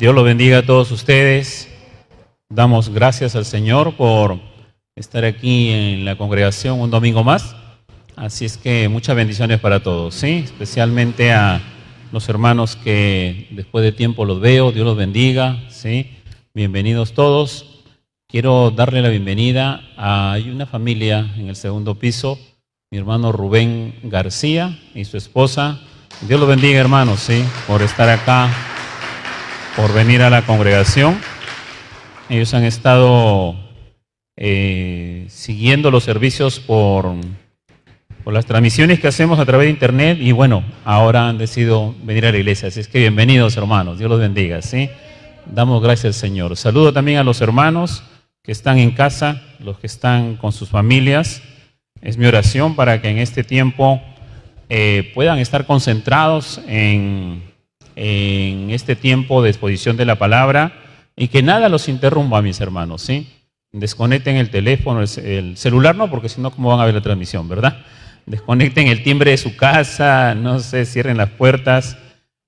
Dios los bendiga a todos ustedes. Damos gracias al Señor por estar aquí en la congregación un domingo más. Así es que muchas bendiciones para todos, ¿sí? Especialmente a los hermanos que después de tiempo los veo. Dios los bendiga, ¿sí? Bienvenidos todos. Quiero darle la bienvenida a una familia en el segundo piso, mi hermano Rubén García y su esposa. Dios los bendiga, hermanos, ¿sí? Por estar acá, por venir a la congregación. Ellos han estado siguiendo los servicios por las transmisiones que hacemos a través de internet y bueno, ahora han decidido venir a la iglesia. Así es que bienvenidos, hermanos. Dios los bendiga, ¿sí? Damos gracias al Señor. Saludo también a los hermanos que están en casa, los que están con sus familias. Es mi oración para que en este tiempo puedan estar concentrados en este tiempo de exposición de la palabra y que nada los interrumpa, mis hermanos, ¿sí? Desconecten el teléfono, el celular no, porque si no, ¿cómo van a ver la transmisión, verdad? Desconecten el timbre de su casa, no sé, cierren las puertas.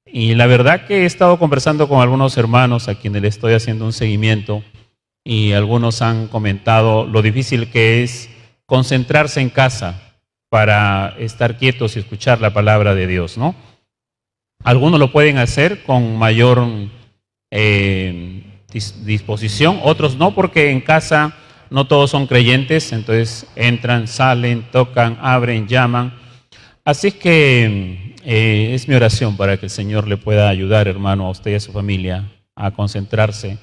Y la verdad que he estado conversando con algunos hermanos a quienes les estoy haciendo un seguimiento y algunos han comentado lo difícil que es concentrarse en casa para estar quietos y escuchar la palabra de Dios, ¿no? Algunos lo pueden hacer con mayor disposición, otros no, porque en casa no todos son creyentes, entonces entran, salen, tocan, abren, llaman. Así es que es mi oración para que el Señor le pueda ayudar, hermano, a usted y a su familia a concentrarse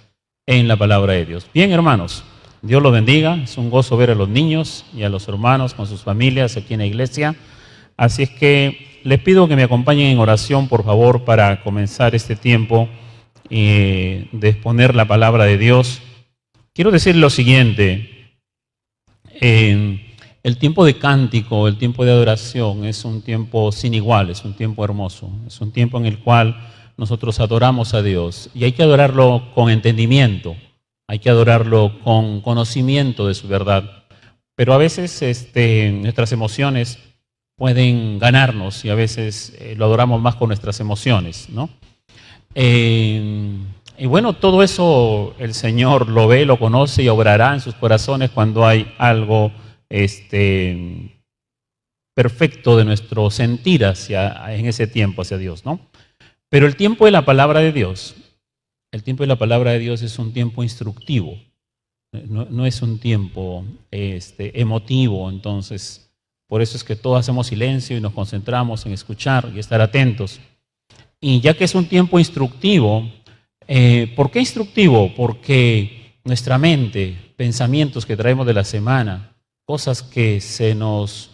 en la palabra de Dios. Bien, hermanos, Dios los bendiga. Es un gozo ver a los niños y a los hermanos con sus familias aquí en la iglesia. Así es que les pido que me acompañen en oración, por favor, para comenzar este tiempo de exponer la palabra de Dios. Quiero decir lo siguiente. El tiempo de cántico, el tiempo de adoración es un tiempo sin igual, es un tiempo hermoso. Es un tiempo en el cual nosotros adoramos a Dios y hay que adorarlo con entendimiento. Hay que adorarlo con conocimiento de su verdad. Pero a veces nuestras emociones pueden ganarnos y a veces lo adoramos más con nuestras emociones, ¿no? Y bueno, todo eso el Señor lo ve, lo conoce y obrará en sus corazones cuando hay algo perfecto de nuestro sentir en ese tiempo hacia Dios, ¿no? Pero el tiempo de la palabra de Dios, el tiempo de la palabra de Dios es un tiempo instructivo, no es un tiempo emotivo. Entonces, por eso es que todos hacemos silencio y nos concentramos en escuchar y estar atentos. Y ya que es un tiempo instructivo, ¿por qué instructivo? Porque nuestra mente, pensamientos que traemos de la semana, cosas que se nos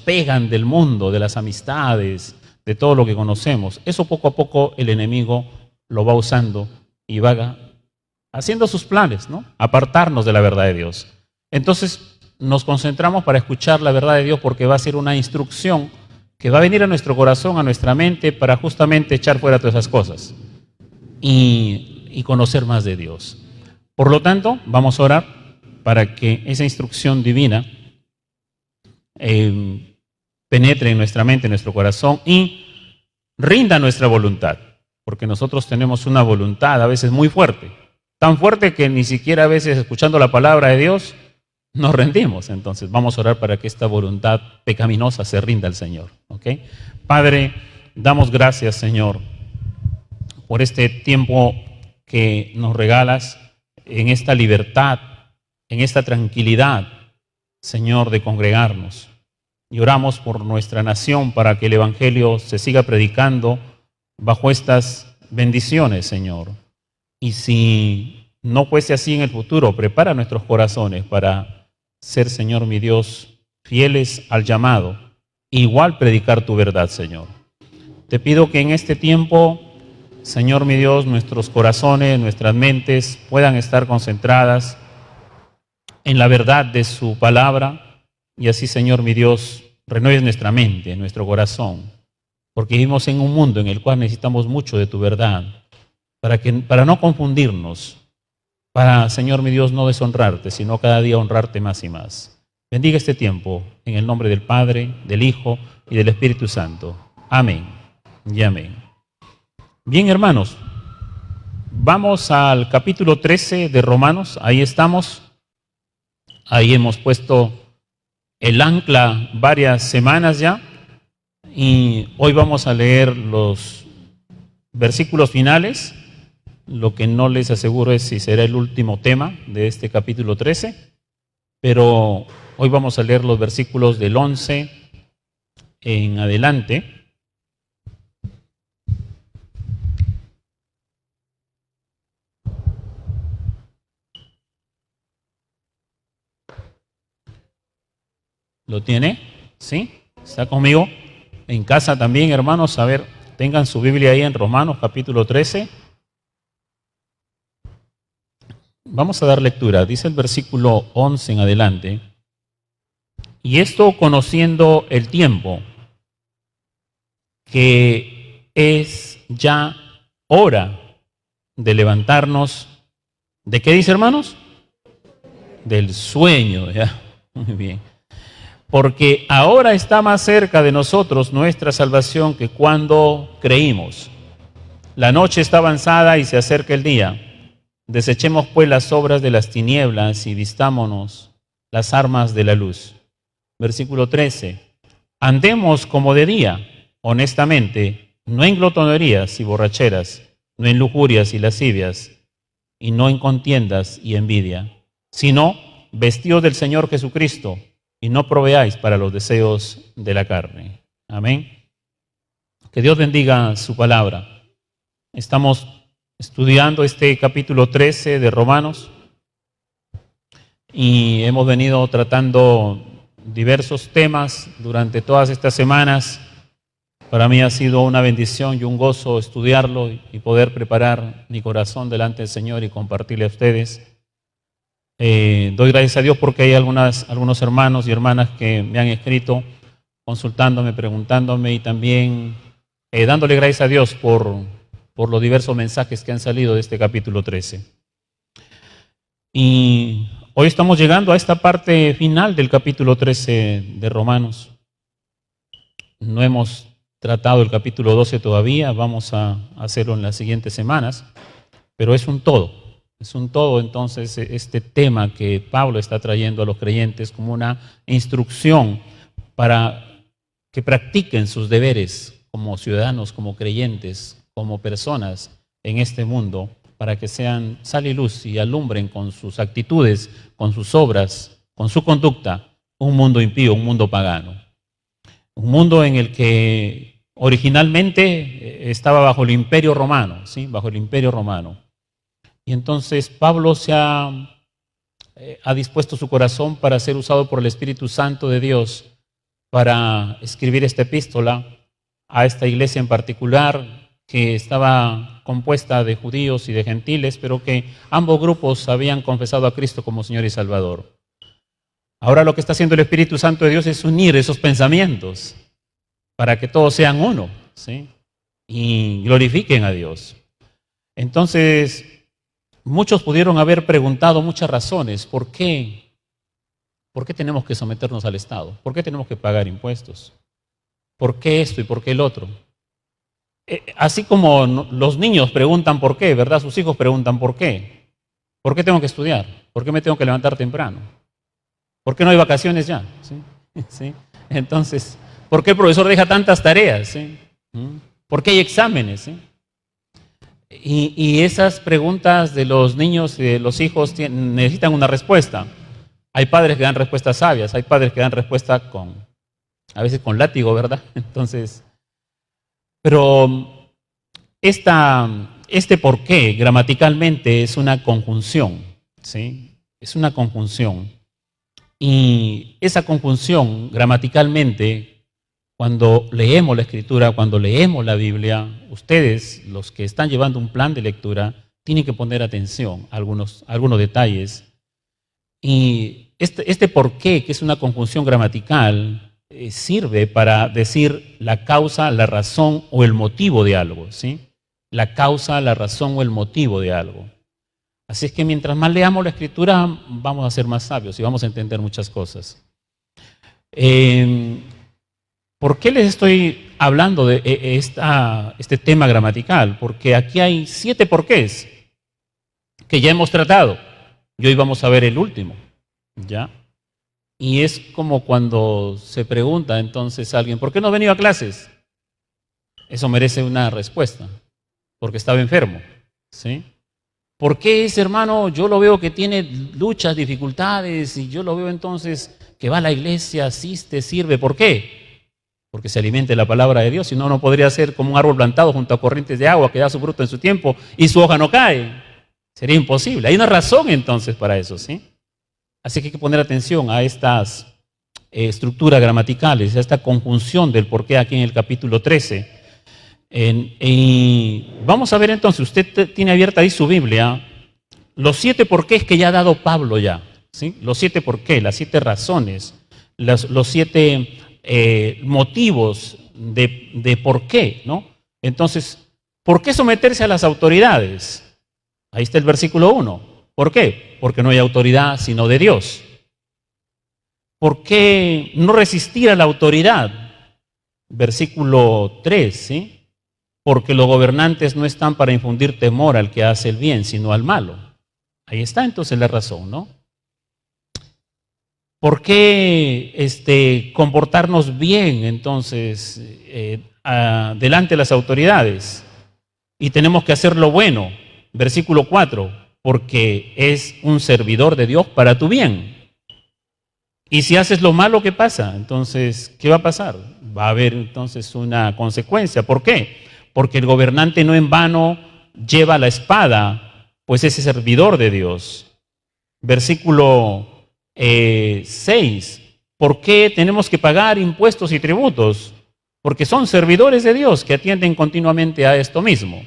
pegan del mundo, de las amistades, de todo lo que conocemos, eso poco a poco el enemigo lo va usando y va haciendo sus planes, ¿no? Apartarnos de la verdad de Dios. Entonces nos concentramos para escuchar la verdad de Dios porque va a ser una instrucción que va a venir a nuestro corazón, a nuestra mente, para justamente echar fuera todas esas cosas y conocer más de Dios. Por lo tanto, vamos a orar para que esa instrucción divina penetre en nuestra mente, en nuestro corazón y rinda nuestra voluntad, porque nosotros tenemos una voluntad a veces muy fuerte, tan fuerte que ni siquiera a veces escuchando la palabra de Dios nos rendimos. Entonces vamos a orar para que esta voluntad pecaminosa se rinda al Señor, ¿ok? Padre, damos gracias, Señor, por este tiempo que nos regalas en esta libertad, en esta tranquilidad, Señor, de congregarnos. Y oramos por nuestra nación para que el Evangelio se siga predicando bajo estas bendiciones, Señor. Y si no fuese así en el futuro, prepara nuestros corazones para ser, Señor mi Dios, fieles al llamado, igual predicar tu verdad, Señor. Te pido que en este tiempo, Señor mi Dios, nuestros corazones, nuestras mentes puedan estar concentradas en la verdad de su palabra y así, Señor mi Dios, renueves nuestra mente, nuestro corazón, porque vivimos en un mundo en el cual necesitamos mucho de tu verdad para no confundirnos, para, Señor mi Dios, no deshonrarte, sino cada día honrarte más y más. Bendiga este tiempo en el nombre del Padre, del Hijo y del Espíritu Santo. Amén y amén. Bien, hermanos, vamos al capítulo 13 de Romanos. Ahí estamos. Ahí hemos puesto el ancla varias semanas ya. Y hoy vamos a leer los versículos finales. Lo que no les aseguro es si será el último tema de este capítulo 13. Pero hoy vamos a leer los versículos del 11 en adelante. ¿Lo tiene? ¿Sí? ¿Está conmigo? En casa también, hermanos. A ver, tengan su Biblia ahí en Romanos capítulo 13. Vamos a dar lectura. Dice el versículo 11 en adelante. Y esto conociendo el tiempo, que es ya hora de levantarnos. ¿De qué dice, hermanos? Del sueño, ya. Muy bien. Porque ahora está más cerca de nosotros nuestra salvación que cuando creímos. La noche está avanzada y se acerca el día. Desechemos pues las obras de las tinieblas y vistámonos las armas de la luz. Versículo 13. Andemos como de día, honestamente, no en glotonerías y borracheras, no en lujurias y lascivias, y no en contiendas y envidia, sino vestidos del Señor Jesucristo, y no proveáis para los deseos de la carne. Amén. Que Dios bendiga su palabra. Estamos estudiando este capítulo 13 de Romanos y hemos venido tratando diversos temas durante todas estas semanas. Para mí ha sido una bendición y un gozo estudiarlo y poder preparar mi corazón delante del Señor y compartirle a ustedes. Doy gracias a Dios porque hay algunos hermanos y hermanas que me han escrito consultándome, preguntándome y también dándole gracias a Dios por los diversos mensajes que han salido de este capítulo 13. Y hoy estamos llegando a esta parte final del capítulo 13 de Romanos. No hemos tratado el capítulo 12 todavía, vamos a hacerlo en las siguientes semanas, pero es un todo. Es un todo, entonces, este tema que Pablo está trayendo a los creyentes como una instrucción para que practiquen sus deberes como ciudadanos, como creyentes, como personas en este mundo, para que sean sal y luz y alumbren con sus actitudes, con sus obras, con su conducta, un mundo impío, un mundo pagano. Un mundo en el que originalmente estaba bajo el imperio romano, ¿sí? Bajo el imperio romano. Y entonces Pablo ha dispuesto su corazón para ser usado por el Espíritu Santo de Dios para escribir esta epístola a esta iglesia en particular que estaba compuesta de judíos y de gentiles, pero que ambos grupos habían confesado a Cristo como Señor y Salvador. Ahora lo que está haciendo el Espíritu Santo de Dios es unir esos pensamientos para que todos sean uno, ¿sí? Y glorifiquen a Dios. Entonces, muchos pudieron haber preguntado muchas razones. ¿Por qué? ¿Por qué tenemos que someternos al Estado? ¿Por qué tenemos que pagar impuestos? ¿Por qué esto y por qué el otro? Así como los niños preguntan por qué, ¿verdad? Sus hijos preguntan por qué. ¿Por qué tengo que estudiar? ¿Por qué me tengo que levantar temprano? ¿Por qué no hay vacaciones ya? ¿Sí? ¿Sí? Entonces, ¿por qué el profesor deja tantas tareas? ¿Sí? ¿Por qué hay exámenes? ¿Sí? Y esas preguntas de los niños y de los hijos necesitan una respuesta. Hay padres que dan respuestas sabias, hay padres que dan respuesta a veces con látigo, ¿verdad? Entonces, pero este por qué gramaticalmente es una conjunción, ¿sí? Es una conjunción. Y esa conjunción gramaticalmente, cuando leemos la Escritura, cuando leemos la Biblia, ustedes, los que están llevando un plan de lectura, tienen que poner atención a algunos detalles. Y este por qué, que es una conjunción gramatical, sirve para decir la causa, la razón o el motivo de algo, ¿sí? La causa, la razón o el motivo de algo. Así es que mientras más leamos la Escritura, vamos a ser más sabios y vamos a entender muchas cosas. ¿Por qué les estoy hablando de este tema gramatical, porque aquí hay 7 porqués que ya hemos tratado y hoy vamos a ver el último, ¿ya? Y es como cuando se pregunta entonces a alguien, ¿por qué no ha venido a clases? Eso merece una respuesta, porque estaba enfermo, ¿sí? ¿Por qué ese hermano yo lo veo que tiene luchas, dificultades y yo lo veo entonces que va a la iglesia, asiste, sirve? ¿Por qué? Porque se alimenta de la palabra de Dios, si no, no podría ser como un árbol plantado junto a corrientes de agua que da su fruto en su tiempo y su hoja no cae. Sería imposible. Hay una razón entonces para eso, ¿sí? Así que hay que poner atención a estas estructuras gramaticales, a esta conjunción del porqué aquí en el capítulo 13. Y vamos a ver entonces, usted tiene abierta ahí su Biblia, los 7 porqués que ya ha dado Pablo ya, ¿sí? Los 7 porqués, las 7 razones, los 7 motivos de por qué, ¿no? Entonces, ¿por qué someterse a las autoridades? Ahí está el versículo 1. ¿Por qué? Porque no hay autoridad sino de Dios. ¿Por qué no resistir a la autoridad? Versículo 3, ¿sí? Porque los gobernantes no están para infundir temor al que hace el bien, sino al malo. Ahí está entonces la razón, ¿no? ¿Por qué comportarnos bien entonces delante de las autoridades? Y tenemos que hacer lo bueno. Versículo 4, porque es un servidor de Dios para tu bien. Y si haces lo malo, ¿qué pasa? Entonces, ¿qué va a pasar? Va a haber entonces una consecuencia. ¿Por qué? Porque el gobernante no en vano lleva la espada, pues es servidor de Dios. Versículo 6. ¿Por qué tenemos que pagar impuestos y tributos? Porque son servidores de Dios que atienden continuamente a esto mismo.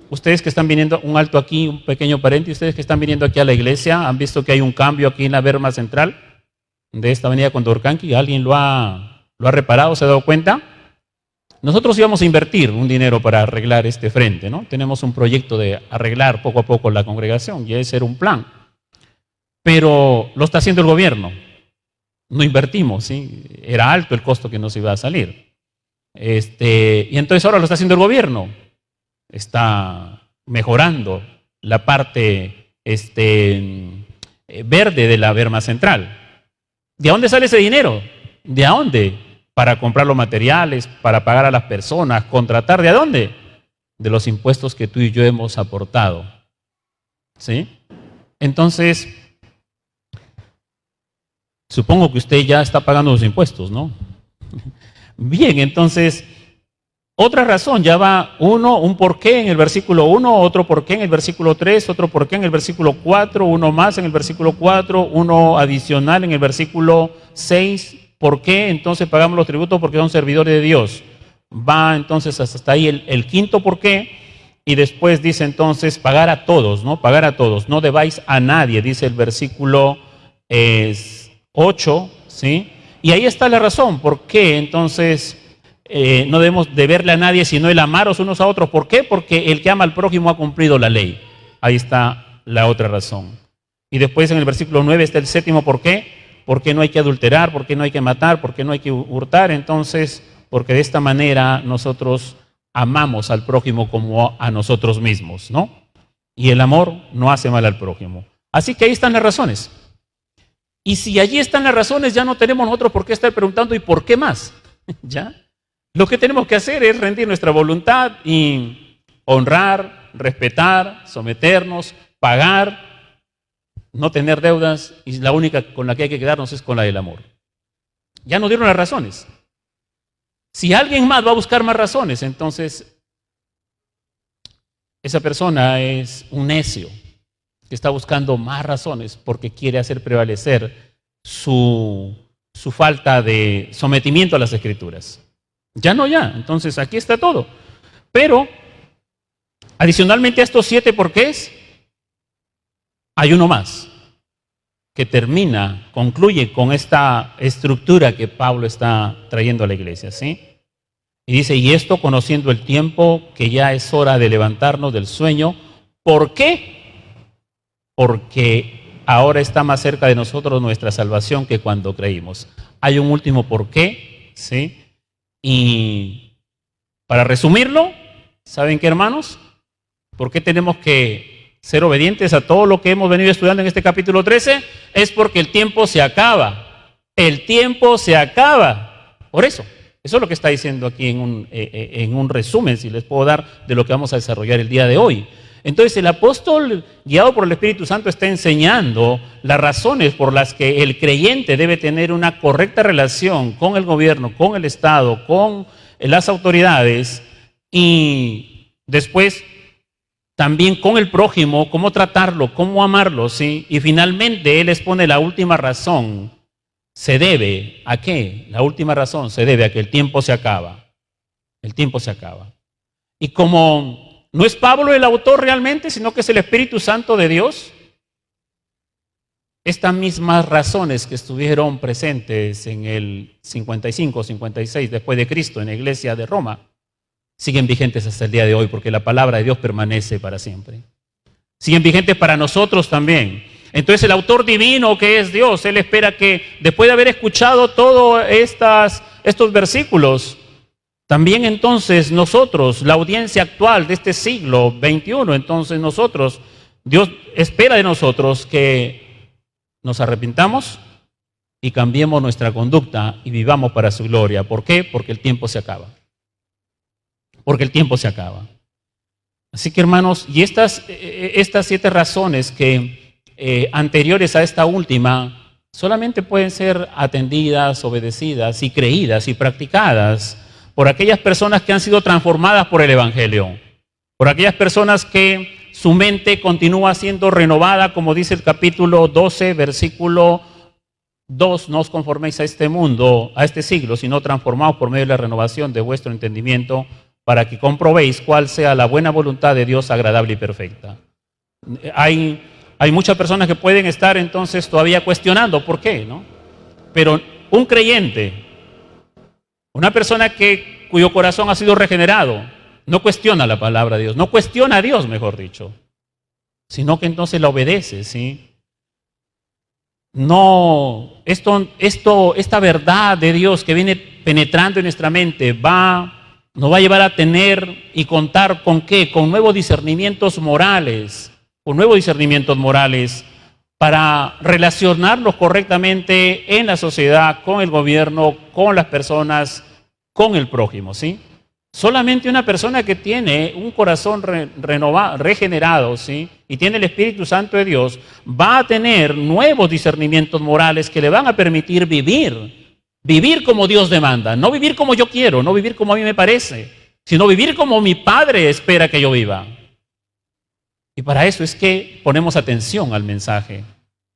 Ustedes que están viniendo, un alto aquí, un pequeño paréntesis, ustedes que están viniendo aquí a la iglesia, ¿han visto que hay un cambio aquí en la berma central de esta avenida Condorcanqui? ¿Alguien lo ha reparado, se ha dado cuenta? Nosotros íbamos a invertir un dinero para arreglar este frente, ¿no? Tenemos un proyecto de arreglar poco a poco la congregación y ese era un plan. Pero lo está haciendo el gobierno. No invertimos, ¿sí? Era alto el costo que nos iba a salir. Y entonces ahora lo está haciendo el gobierno. Está mejorando la parte verde de la berma central. ¿De dónde sale ese dinero? ¿De dónde? Para comprar los materiales, para pagar a las personas, contratar. ¿De dónde? De los impuestos que tú y yo hemos aportado. ¿Sí? Entonces, supongo que usted ya está pagando los impuestos, ¿no? Bien, entonces, otra razón, ya va un porqué en el versículo 1, otro porqué en el versículo 3, otro porqué en el versículo 4, uno más en el versículo 4, uno adicional en el versículo 6. ¿Por qué entonces pagamos los tributos? Porque son servidores de Dios. Va entonces hasta ahí el quinto porqué y después dice entonces pagar a todos, ¿no? Pagar a todos. No debáis a nadie, dice el versículo 8, ¿sí? Y ahí está la razón. ¿Por qué entonces no debemos deberle a nadie sino el amaros unos a otros? ¿Por qué? Porque el que ama al prójimo ha cumplido la ley. Ahí está la otra razón. Y después en el versículo 9 está el séptimo porqué. ¿Por qué no hay que adulterar? ¿Por qué no hay que matar? ¿Por qué no hay que hurtar? Entonces, porque de esta manera nosotros amamos al prójimo como a nosotros mismos, ¿no? Y el amor no hace mal al prójimo. Así que ahí están las razones. Y si allí están las razones, ya no tenemos nosotros por qué estar preguntando ¿y por qué más? ¿Ya? Lo que tenemos que hacer es rendir nuestra voluntad y honrar, respetar, someternos, pagar, no tener deudas, y la única con la que hay que quedarnos es con la del amor. Ya nos dieron las razones. Si alguien más va a buscar más razones, entonces esa persona es un necio que está buscando más razones porque quiere hacer prevalecer su falta de sometimiento a las Escrituras. Ya no, ya. Entonces aquí está todo. Pero, adicionalmente a estos 7 porqués, hay uno más que concluye con esta estructura que Pablo está trayendo a la iglesia, ¿sí? Y dice, y esto conociendo el tiempo, que ya es hora de levantarnos del sueño. ¿Por qué? Porque ahora está más cerca de nosotros nuestra salvación que cuando creímos. Hay un último por qué, ¿sí? Y Para resumirlo, ¿saben qué, hermanos? ¿Por qué tenemos que ser obedientes a todo lo que hemos venido estudiando en este capítulo 13? Es porque el tiempo se acaba. El tiempo se acaba. Por eso. Eso es lo que está diciendo aquí en un resumen, si les puedo dar, de lo que vamos a desarrollar el día de hoy. Entonces el apóstol, guiado por el Espíritu Santo, está enseñando las razones por las que el creyente debe tener una correcta relación con el gobierno, con el Estado, con las autoridades y después también con el prójimo, cómo tratarlo, cómo amarlo, ¿sí? Y finalmente él expone la última razón. ¿Se debe a qué? La última razón se debe a que el tiempo se acaba. El tiempo se acaba. Y como no es Pablo el autor realmente, sino que es el Espíritu Santo de Dios, estas mismas razones que estuvieron presentes en el 55, 56 después de Cristo en la iglesia de Roma, siguen vigentes hasta el día de hoy, porque la palabra de Dios permanece para siempre. Siguen vigentes para nosotros también. Entonces el autor divino que es Dios, Él espera que después de haber escuchado todos estos versículos, también entonces nosotros, la audiencia actual de este siglo XXI, entonces nosotros, Dios espera de nosotros que nos arrepintamos y cambiemos nuestra conducta y vivamos para su gloria. ¿Por qué? Porque el tiempo se acaba. Porque el tiempo se acaba. Así que, hermanos, y estas 7 razones que anteriores a esta última solamente pueden ser atendidas, obedecidas y creídas y practicadas por aquellas personas que han sido transformadas por el Evangelio, por aquellas personas que su mente continúa siendo renovada, como dice el capítulo 12, versículo 2, no os conforméis a este mundo, a este siglo, sino transformaos por medio de la renovación de vuestro entendimiento, para que comprobéis cuál sea la buena voluntad de Dios agradable y perfecta. Hay muchas personas que pueden estar entonces todavía cuestionando por qué, ¿no? Pero un creyente, una persona cuyo corazón ha sido regenerado, no cuestiona la palabra de Dios, no cuestiona a Dios, mejor dicho, sino que entonces la obedece, ¿sí? No, esta verdad de Dios que viene penetrando en nuestra mente nos va a llevar a tener y contar con ¿qué? Con nuevos discernimientos morales, para relacionarnos correctamente en la sociedad, con el gobierno, con las personas, con el prójimo, ¿sí? Solamente una persona que tiene un corazón regenerado, ¿sí? Y tiene el Espíritu Santo de Dios, va a tener nuevos discernimientos morales que le van a permitir vivir como Dios demanda, no vivir como yo quiero, no vivir como a mí me parece, sino vivir como mi Padre espera que yo viva. Y para eso es que ponemos atención al mensaje.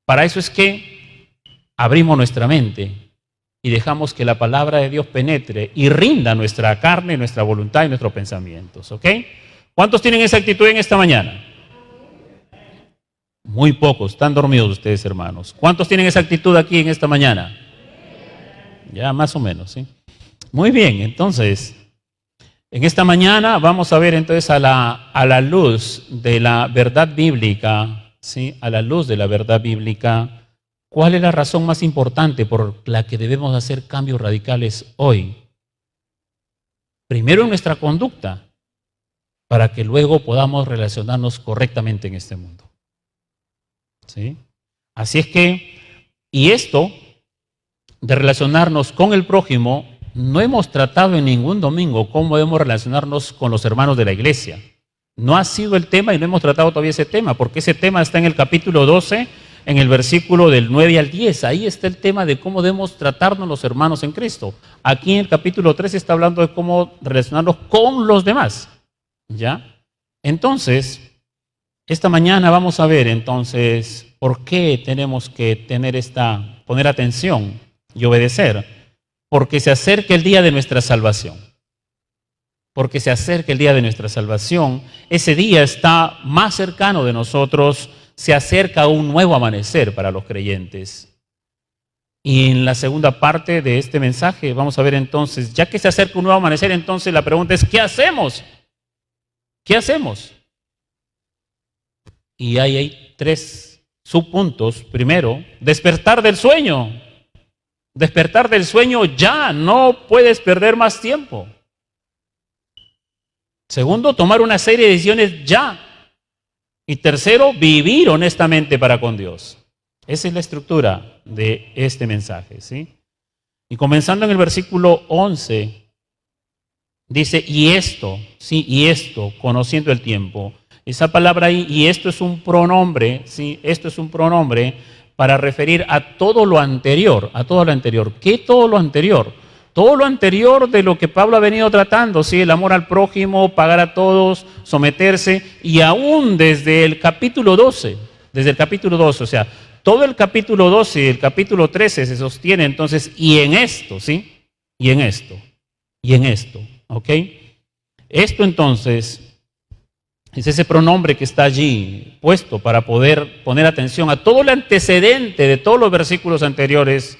Para eso es que abrimos nuestra mente y dejamos que la palabra de Dios penetre y rinda nuestra carne, nuestra voluntad y nuestros pensamientos. ¿Ok? ¿Cuántos tienen esa actitud en esta mañana? Muy pocos. Están dormidos ustedes, hermanos. ¿Cuántos tienen esa actitud aquí en esta mañana? Ya más o menos, ¿sí? Muy bien, entonces en esta mañana vamos a ver entonces a la luz de la verdad bíblica, ¿sí? A la luz de la verdad bíblica, ¿cuál es la razón más importante por la que debemos hacer cambios radicales hoy? Primero en nuestra conducta, para que luego podamos relacionarnos correctamente en este mundo, ¿sí? Así es que, y esto de relacionarnos con el prójimo, no hemos tratado en ningún domingo cómo debemos relacionarnos con los hermanos de la iglesia. No ha sido el tema y no hemos tratado todavía ese tema, porque ese tema está en el capítulo 12, en el versículo del 9 al 10. Ahí está el tema de cómo debemos tratarnos los hermanos en Cristo. Aquí en el capítulo 13 está hablando de cómo relacionarnos con los demás. ¿Ya? Entonces, esta mañana vamos a ver entonces por qué tenemos que poner atención y obedecer. Porque se acerca el día de nuestra salvación. Porque se acerca el día de nuestra salvación. Ese día está más cercano de nosotros. Se acerca un nuevo amanecer para los creyentes. Y en la segunda parte de este mensaje vamos a ver entonces, ya que se acerca un nuevo amanecer, entonces la pregunta es, ¿qué hacemos? ¿Qué hacemos? Y hay 3 subpuntos. Primero, despertar del sueño. Despertar del sueño ya, no puedes perder más tiempo. Segundo, tomar una serie de decisiones ya. Y tercero, vivir honestamente para con Dios. Esa es la estructura de este mensaje, ¿sí? Y comenzando en el versículo 11, dice, y esto, sí, y esto, conociendo el tiempo. Esa palabra ahí, y esto es un pronombre, sí, esto es un pronombre para referir a todo lo anterior, a todo lo anterior. ¿Qué todo lo anterior? Todo lo anterior de lo que Pablo ha venido tratando, ¿sí? El amor al prójimo, pagar a todos, someterse, y aún desde el capítulo 12, o sea, todo el capítulo 12 y el capítulo 13 se sostiene entonces, y en esto, ¿sí? Y en esto, ¿ok? Esto entonces es ese pronombre que está allí puesto para poder poner atención a todo el antecedente de todos los versículos anteriores,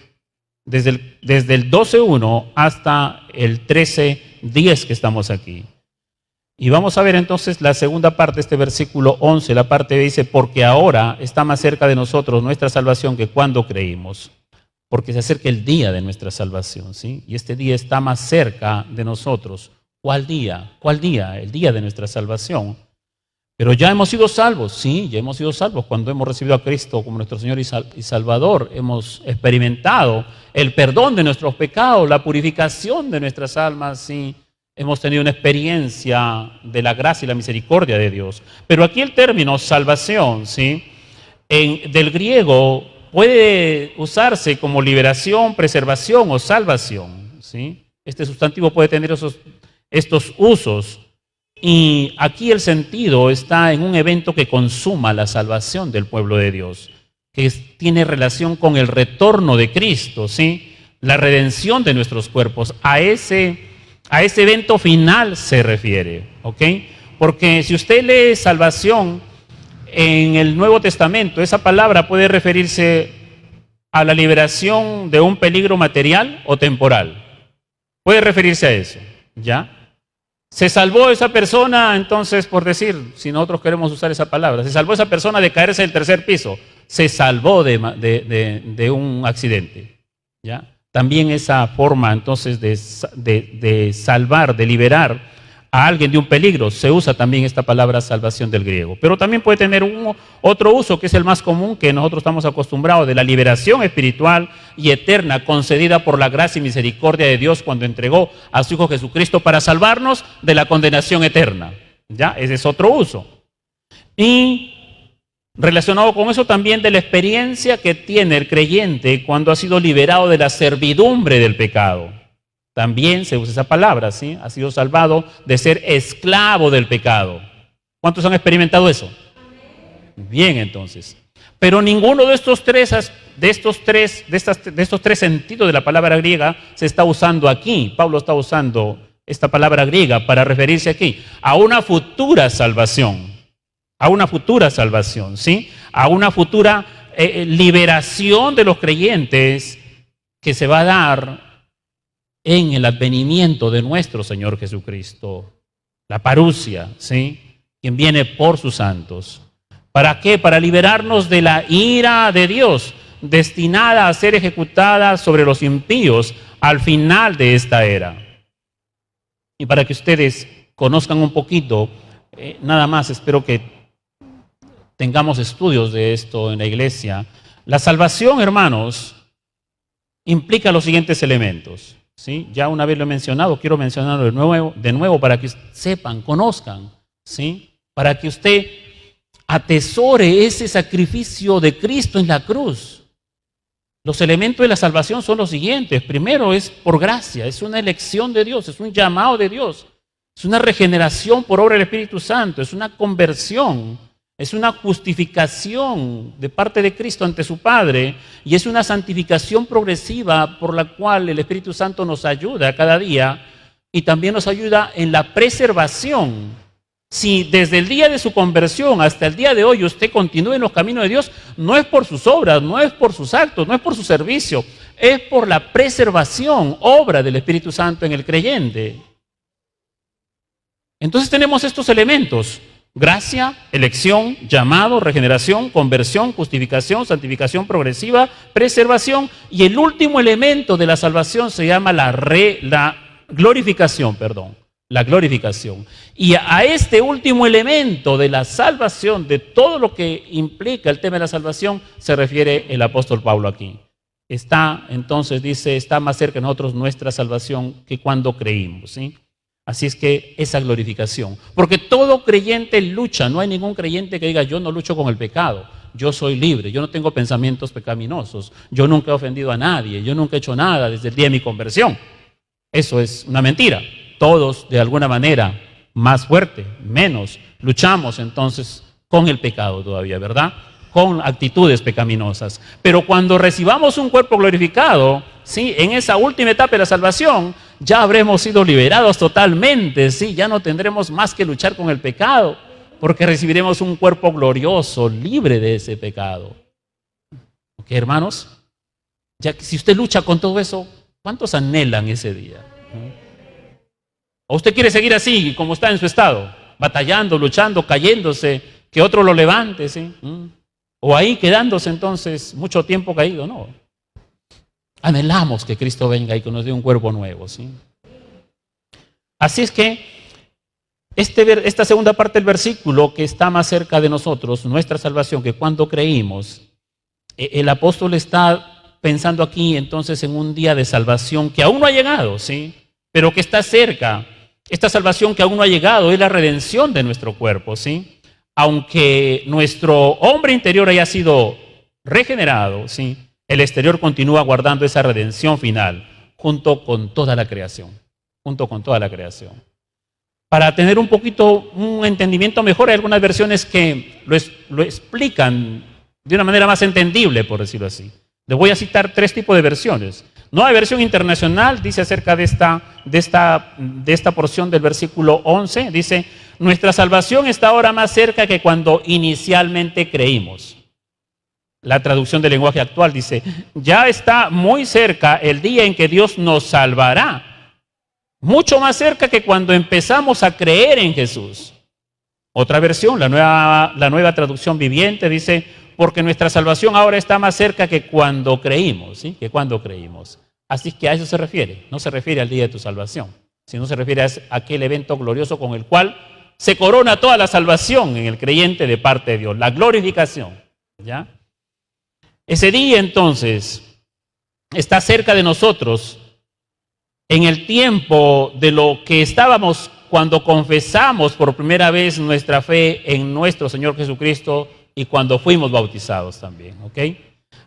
desde el 12.1 hasta el 13.10 que estamos aquí. Y vamos a ver entonces la segunda parte de este versículo 11, la parte que dice, porque ahora está más cerca de nosotros nuestra salvación que cuando creímos, porque se acerca el día de nuestra salvación, ¿sí? Y este día está más cerca de nosotros. ¿Cuál día? ¿Cuál día? El día de nuestra salvación. Pero ya hemos sido salvos, sí, ya hemos sido salvos cuando hemos recibido a Cristo como nuestro Señor y Salvador. Hemos experimentado el perdón de nuestros pecados, la purificación de nuestras almas, sí. Hemos tenido una experiencia de la gracia y la misericordia de Dios. Pero aquí el término salvación, ¿sí? Del griego puede usarse como liberación, preservación o salvación, ¿sí? Este sustantivo puede tener estos usos. Y aquí el sentido está en un evento que consuma la salvación del pueblo de Dios, que tiene relación con el retorno de Cristo, ¿sí? La redención de nuestros cuerpos. A ese evento final se refiere, ¿ok? Porque si usted lee salvación en el Nuevo Testamento, esa palabra puede referirse a la liberación de un peligro material o temporal. Puede referirse a eso, ¿ya? Se salvó esa persona, entonces, por decir, si nosotros queremos usar esa palabra, se salvó esa persona de caerse del tercer piso, se salvó de un accidente, ¿ya? También esa forma, entonces, de salvar, de liberar a alguien de un peligro, se usa también esta palabra salvación del griego. Pero también puede tener otro uso, que es el más común, que nosotros estamos acostumbrados, de la liberación espiritual y eterna concedida por la gracia y misericordia de Dios cuando entregó a su Hijo Jesucristo para salvarnos de la condenación eterna. ¿Ya? Ese es otro uso. Y relacionado con eso también de la experiencia que tiene el creyente cuando ha sido liberado de la servidumbre del pecado. También se usa esa palabra, ¿sí? Ha sido salvado de ser esclavo del pecado. ¿Cuántos han experimentado eso? Bien, entonces. Pero ninguno de estos tres sentidos de la palabra griega se está usando aquí. Pablo está usando esta palabra griega para referirse aquí a una futura salvación. A una futura salvación, ¿sí? A una futura liberación de los creyentes que se va a dar en el advenimiento de nuestro Señor Jesucristo, la parusia, ¿sí? Quien viene por sus santos. ¿Para qué? Para liberarnos de la ira de Dios, destinada a ser ejecutada sobre los impíos al final de esta era. Y para que ustedes conozcan un poquito, nada más espero que tengamos estudios de esto en la iglesia. La salvación, hermanos, implica los siguientes elementos. ¿Sí? Ya una vez lo he mencionado, quiero mencionarlo de nuevo para que sepan, conozcan, ¿sí? Para que usted atesore ese sacrificio de Cristo en la cruz. Los elementos de la salvación son los siguientes. Primero, es por gracia, es una elección de Dios, es un llamado de Dios, es una regeneración por obra del Espíritu Santo, es una conversión, es una justificación de parte de Cristo ante su Padre y es una santificación progresiva por la cual el Espíritu Santo nos ayuda cada día y también nos ayuda en la preservación. Si desde el día de su conversión hasta el día de hoy usted continúa en los caminos de Dios, no es por sus obras, no es por sus actos, no es por su servicio, es por la preservación, obra del Espíritu Santo en el creyente. Entonces tenemos estos elementos: gracia, elección, llamado, regeneración, conversión, justificación, santificación progresiva, preservación. Y el último elemento de la salvación se llama la glorificación, la glorificación. Y a este último elemento de la salvación, de todo lo que implica el tema de la salvación, se refiere el apóstol Pablo aquí. Entonces dice, está más cerca de nosotros nuestra salvación que cuando creímos, ¿sí? Así es que esa glorificación, porque todo creyente lucha, no hay ningún creyente que diga yo no lucho con el pecado, yo soy libre, yo no tengo pensamientos pecaminosos, yo nunca he ofendido a nadie, yo nunca he hecho nada desde el día de mi conversión. Eso es una mentira. Todos de alguna manera, más fuerte, menos, luchamos entonces con el pecado todavía, ¿verdad? Con actitudes pecaminosas. Pero cuando recibamos un cuerpo glorificado, ¿sí? En esa última etapa de la salvación, ya habremos sido liberados totalmente, ¿sí? Ya no tendremos más que luchar con el pecado, porque recibiremos un cuerpo glorioso, libre de ese pecado. ¿Ok, hermanos? Ya que si usted lucha con todo eso, ¿cuántos anhelan ese día? ¿O usted quiere seguir así, como está en su estado? Batallando, luchando, cayéndose, que otro lo levante, ¿sí? O ahí quedándose entonces mucho tiempo caído, no. Anhelamos que Cristo venga y que nos dé un cuerpo nuevo, ¿sí? Así es que esta segunda parte del versículo, que está más cerca de nosotros, nuestra salvación, que cuando creímos, el apóstol está pensando aquí entonces en un día de salvación que aún no ha llegado, ¿sí? Pero que está cerca. Esta salvación que aún no ha llegado es la redención de nuestro cuerpo, ¿sí? Aunque nuestro hombre interior haya sido regenerado, ¿sí? El exterior continúa guardando esa redención final junto con toda la creación, junto con toda la creación. Para tener un entendimiento mejor, hay algunas versiones que lo explican de una manera más entendible, por decirlo así. Les voy a citar 3 tipos de versiones. Nueva versión internacional dice acerca de esta porción del versículo 11, dice, nuestra salvación está ahora más cerca que cuando inicialmente creímos. La traducción del lenguaje actual dice, ya está muy cerca el día en que Dios nos salvará, mucho más cerca que cuando empezamos a creer en Jesús. Otra versión, la nueva traducción viviente, dice, porque nuestra salvación ahora está más cerca que cuando creímos, ¿sí? Que cuando creímos. Así que a eso se refiere, no se refiere al día de tu salvación, sino se refiere a aquel evento glorioso con el cual se corona toda la salvación en el creyente de parte de Dios, la glorificación, ¿ya? Ese día entonces está cerca de nosotros en el tiempo de lo que estábamos cuando confesamos por primera vez nuestra fe en nuestro Señor Jesucristo y cuando fuimos bautizados también, ¿ok?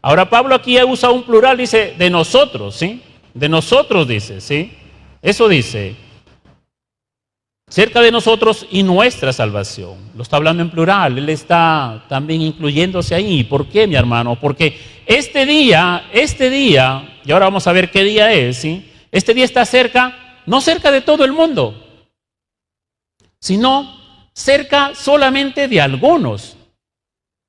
Ahora Pablo aquí usa un plural, dice de nosotros, ¿sí? De nosotros dice, ¿sí? Eso dice, cerca de nosotros y nuestra salvación. Lo está hablando en plural, él está también incluyéndose ahí. ¿Por qué, mi hermano? Porque este día, y ahora vamos a ver qué día es, ¿sí? Este día está cerca, no cerca de todo el mundo, sino cerca solamente de algunos.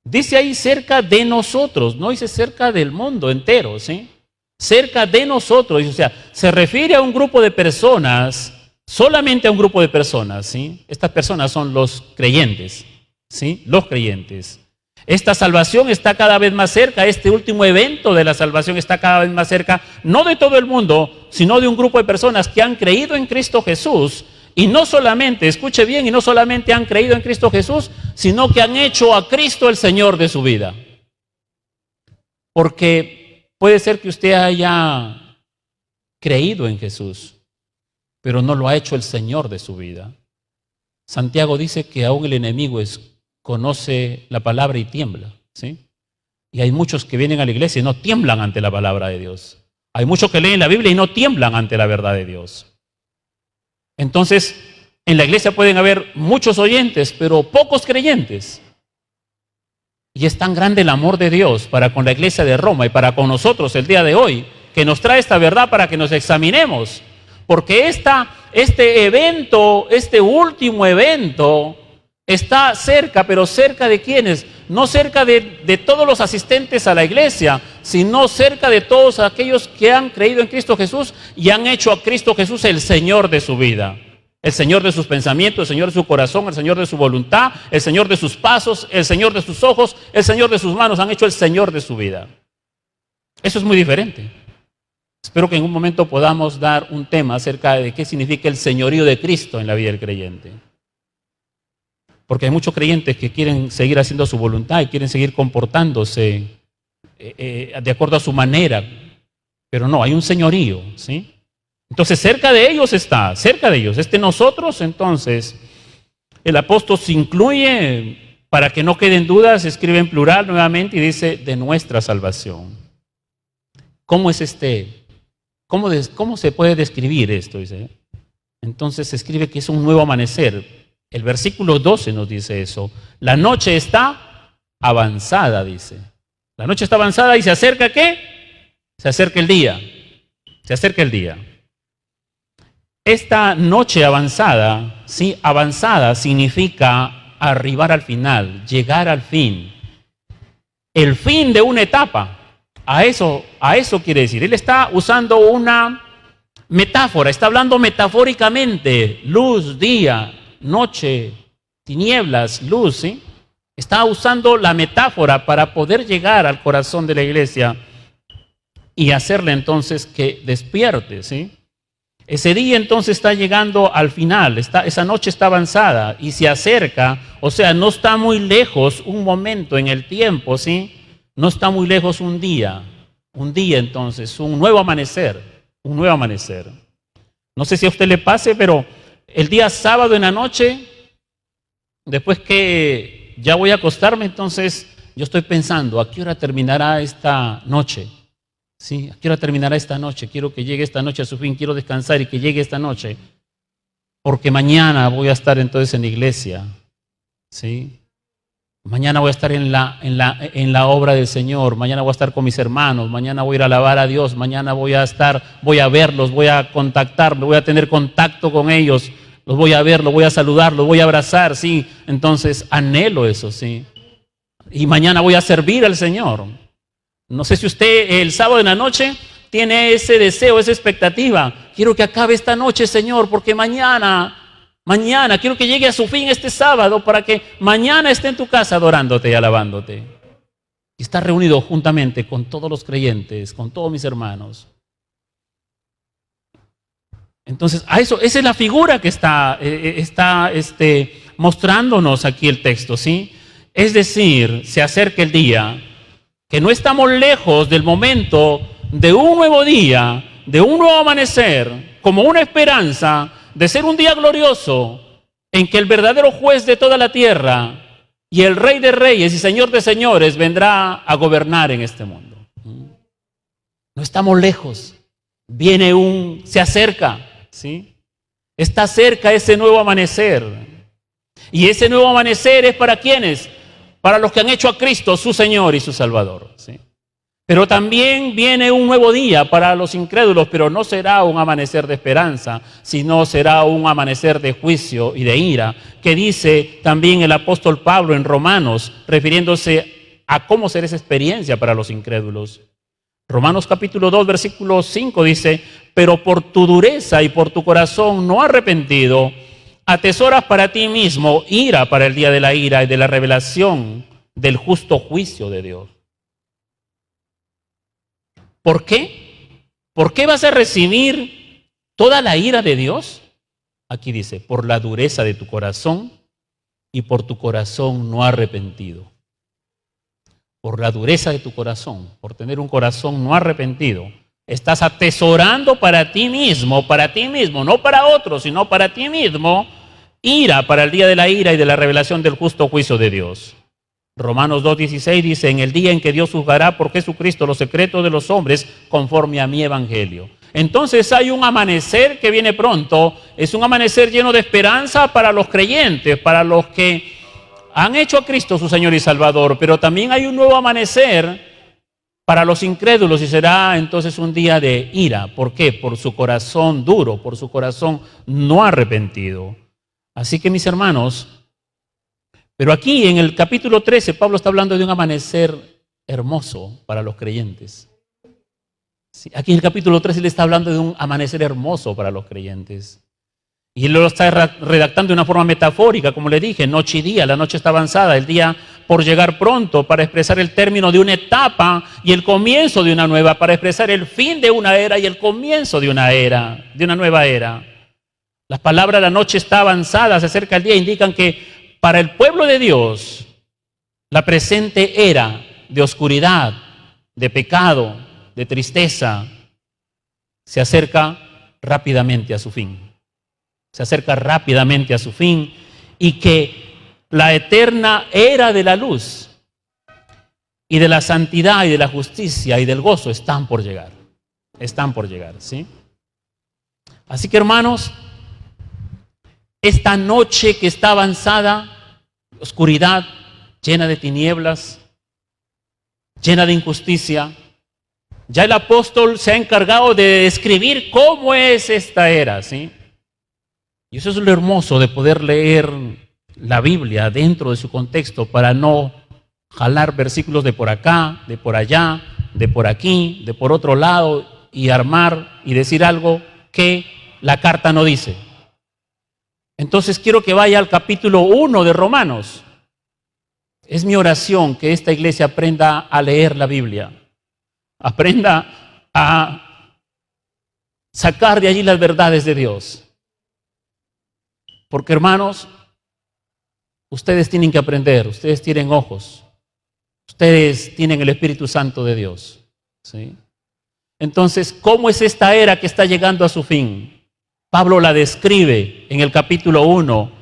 Dice ahí cerca de nosotros, no dice cerca del mundo entero, ¿sí? Cerca de nosotros, o sea, se refiere a un grupo de personas, solamente a un grupo de personas, ¿sí? Estas personas son los creyentes, ¿sí? Los creyentes. Esta salvación está cada vez más cerca, este último evento de la salvación está cada vez más cerca, no de todo el mundo, sino de un grupo de personas que han creído en Cristo Jesús. Y no solamente, escuche bien, y no solamente han creído en Cristo Jesús, sino que han hecho a Cristo el Señor de su vida. Porque puede ser que usted haya creído en Jesús, pero no lo ha hecho el Señor de su vida. Santiago dice que aún el enemigo conoce la palabra y tiembla, ¿sí? Y hay muchos que vienen a la iglesia y no tiemblan ante la palabra de Dios. Hay muchos que leen la Biblia y no tiemblan ante la verdad de Dios. Entonces, en la iglesia pueden haber muchos oyentes, pero pocos creyentes. Y es tan grande el amor de Dios para con la iglesia de Roma y para con nosotros el día de hoy, que nos trae esta verdad para que nos examinemos. Porque este evento, este último evento, está cerca, pero cerca de quiénes? No cerca de todos los asistentes a la iglesia, sino cerca de todos aquellos que han creído en Cristo Jesús y han hecho a Cristo Jesús el Señor de su vida, el Señor de sus pensamientos, el Señor de su corazón, el Señor de su voluntad, el Señor de sus pasos, el Señor de sus ojos, el Señor de sus manos, han hecho el Señor de su vida. Eso es muy diferente. Espero que en un momento podamos dar un tema acerca de qué significa el señorío de Cristo en la vida del creyente. Porque hay muchos creyentes que quieren seguir haciendo su voluntad y quieren seguir comportándose de acuerdo a su manera. Pero no, hay un señorío, ¿sí? Entonces cerca de ellos está, cerca de ellos. Nosotros, entonces, el apóstol se incluye, para que no queden dudas, escribe en plural nuevamente y dice, de nuestra salvación. ¿Cómo es ¿Cómo se puede describir esto? Dice. Entonces se escribe que es un nuevo amanecer. El versículo 12 nos dice eso. La noche está avanzada, dice. La noche está avanzada y se acerca ¿qué? Se acerca el día. Se acerca el día. Esta noche avanzada, sí, avanzada significa arribar al final, llegar al fin. El fin de una etapa. A eso quiere decir. Él está usando una metáfora, está hablando metafóricamente. Luz, día, noche, tinieblas, luz, ¿sí? Está usando la metáfora para poder llegar al corazón de la iglesia y hacerle entonces que despierte, ¿sí? Ese día entonces está llegando al final, esa noche está avanzada y se acerca, o sea, no está muy lejos un momento en el tiempo, ¿sí? No está muy lejos un día entonces, un nuevo amanecer. No sé si a usted le pase, pero el día sábado en la noche, después que ya voy a acostarme, entonces yo estoy pensando, ¿a qué hora terminará esta noche? ¿Sí? ¿A qué hora terminará esta noche? Quiero que llegue esta noche a su fin, quiero descansar y que llegue esta noche, porque mañana voy a estar entonces en la iglesia, ¿sí? Mañana voy a estar en la obra del Señor, mañana voy a estar con mis hermanos, mañana voy a ir a alabar a Dios, mañana voy a verlos, voy a contactarlos, voy a tener contacto con ellos, los voy a ver, los voy a saludar, los voy a abrazar, sí. Entonces anhelo eso, sí. Y mañana voy a servir al Señor. No sé si usted el sábado en la noche tiene ese deseo, esa expectativa. Quiero que acabe esta noche, Señor, porque mañana quiero que llegue a su fin este sábado para que mañana esté en tu casa adorándote y alabándote. Y estar reunido juntamente con todos los creyentes, con todos mis hermanos. Entonces, esa es la figura que está mostrándonos aquí el texto, ¿sí? Es decir, se acerca el día, que no estamos lejos del momento de un nuevo día, de un nuevo amanecer, como una esperanza de ser un día glorioso en que el verdadero juez de toda la tierra y el Rey de Reyes y Señor de Señores vendrá a gobernar en este mundo. No estamos lejos, se acerca, ¿sí? Está cerca ese nuevo amanecer. Y ese nuevo amanecer es para ¿quiénes? Para los que han hecho a Cristo su Señor y su Salvador, ¿sí? Pero también viene un nuevo día para los incrédulos, pero no será un amanecer de esperanza, sino será un amanecer de juicio y de ira, que dice también el apóstol Pablo en Romanos, refiriéndose a cómo será esa experiencia para los incrédulos. Romanos capítulo 2, versículo 5 dice, pero por tu dureza y por tu corazón no arrepentido, atesoras para ti mismo ira para el día de la ira y de la revelación del justo juicio de Dios. ¿Por qué? ¿Por qué vas a recibir toda la ira de Dios? Aquí dice, por la dureza de tu corazón y por tu corazón no arrepentido. Por la dureza de tu corazón, por tener un corazón no arrepentido. Estás atesorando para ti mismo, no para otros, sino para ti mismo, ira para el día de la ira y de la revelación del justo juicio de Dios. Romanos 2:16 dice, en el día en que Dios juzgará por Jesucristo los secretos de los hombres conforme a mi evangelio. Entonces hay un amanecer que viene pronto, es un amanecer lleno de esperanza para los creyentes, para los que han hecho a Cristo su Señor y Salvador, pero también hay un nuevo amanecer para los incrédulos y será entonces un día de ira. ¿Por qué? Por su corazón duro, por su corazón no arrepentido. Así que mis hermanos, pero aquí en el capítulo 13 Pablo está hablando de un amanecer hermoso para los creyentes. Sí, aquí en el capítulo 13 le está hablando de un amanecer hermoso para los creyentes. Y él lo está redactando de una forma metafórica, como le dije, noche y día, la noche está avanzada, el día por llegar pronto, para expresar el término de una etapa y el comienzo de una nueva, para expresar el fin de una era y el comienzo de una era, de una nueva era. Las palabras "la noche está avanzada, se acerca el día" indican que para el pueblo de Dios, la presente era de oscuridad, de pecado, de tristeza, se acerca rápidamente a su fin. Se acerca rápidamente a su fin, y que la eterna era de la luz y de la santidad y de la justicia y del gozo están por llegar. Están por llegar, ¿sí? Así que, hermanos, esta noche que está avanzada, oscuridad, llena de tinieblas, llena de injusticia, ya el apóstol se ha encargado de describir cómo es esta era, ¿sí? Y eso es lo hermoso de poder leer la Biblia dentro de su contexto, para no jalar versículos de por acá, de por allá, de por aquí, de por otro lado, y armar y decir algo que la carta no dice. Entonces quiero que vaya al capítulo 1 de Romanos. Es mi oración que esta iglesia aprenda a leer la Biblia, aprenda a sacar de allí las verdades de Dios. Porque, hermanos, ustedes tienen que aprender, ustedes tienen ojos, ustedes tienen el Espíritu Santo de Dios, ¿sí? Entonces, ¿cómo es esta era que está llegando a su fin? Pablo la describe en el capítulo 1.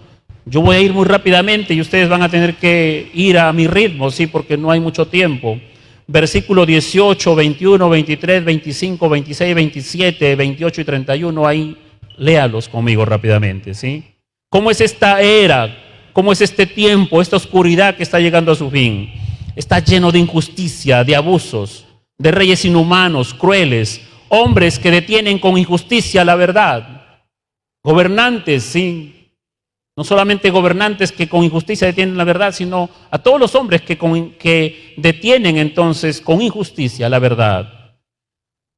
Yo voy a ir muy rápidamente y ustedes van a tener que ir a mi ritmo, ¿sí? Porque no hay mucho tiempo. Versículo 18, 21, 23, 25, 26, 27, 28 y 31, ahí léalos conmigo rápidamente, ¿sí? ¿Cómo es esta era? ¿Cómo es este tiempo, esta oscuridad que está llegando a su fin? Está lleno de injusticia, de abusos, de reyes inhumanos, crueles, hombres que detienen con injusticia la verdad, gobernantes, sí, no solamente gobernantes que con injusticia detienen la verdad, sino a todos los hombres que detienen entonces con injusticia la verdad.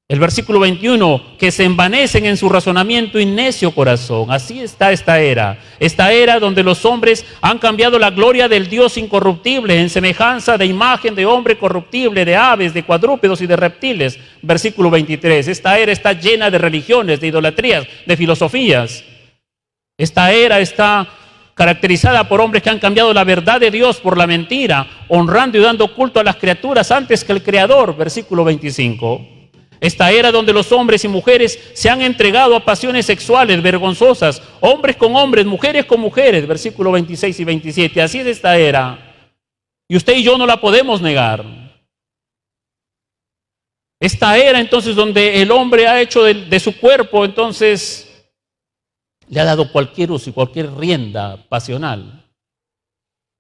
El versículo 21, que se envanecen en su razonamiento y necio corazón. Así está esta era donde los hombres han cambiado la gloria del Dios incorruptible en semejanza de imagen de hombre corruptible, de aves, de cuadrúpedos y de reptiles. Versículo 23, esta era está llena de religiones, de idolatrías, de filosofías. Esta era está caracterizada por hombres que han cambiado la verdad de Dios por la mentira, honrando y dando culto a las criaturas antes que el Creador. Versículo 25. Esta era donde los hombres y mujeres se han entregado a pasiones sexuales vergonzosas, hombres con hombres, mujeres con mujeres, versículo 26 y 27. Así es esta era. Y usted y yo no la podemos negar. Esta era entonces donde el hombre ha hecho de su cuerpo, entonces le ha dado cualquier uso y cualquier rienda pasional.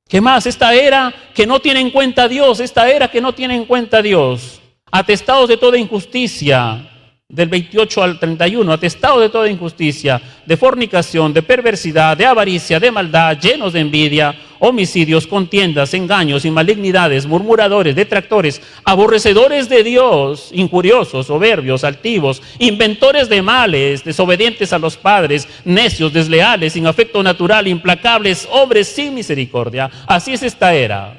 ¿Qué más? Esta era que no tiene en cuenta a Dios, esta era que no tiene en cuenta a Dios. Atestados de toda injusticia, del 28 al 31, atestados de toda injusticia, de fornicación, de perversidad, de avaricia, de maldad, llenos de envidia, homicidios, contiendas, engaños y malignidades, murmuradores, detractores, aborrecedores de Dios, injuriosos, soberbios, altivos, inventores de males, desobedientes a los padres, necios, desleales, sin afecto natural, implacables, hombres sin misericordia. Así es esta era,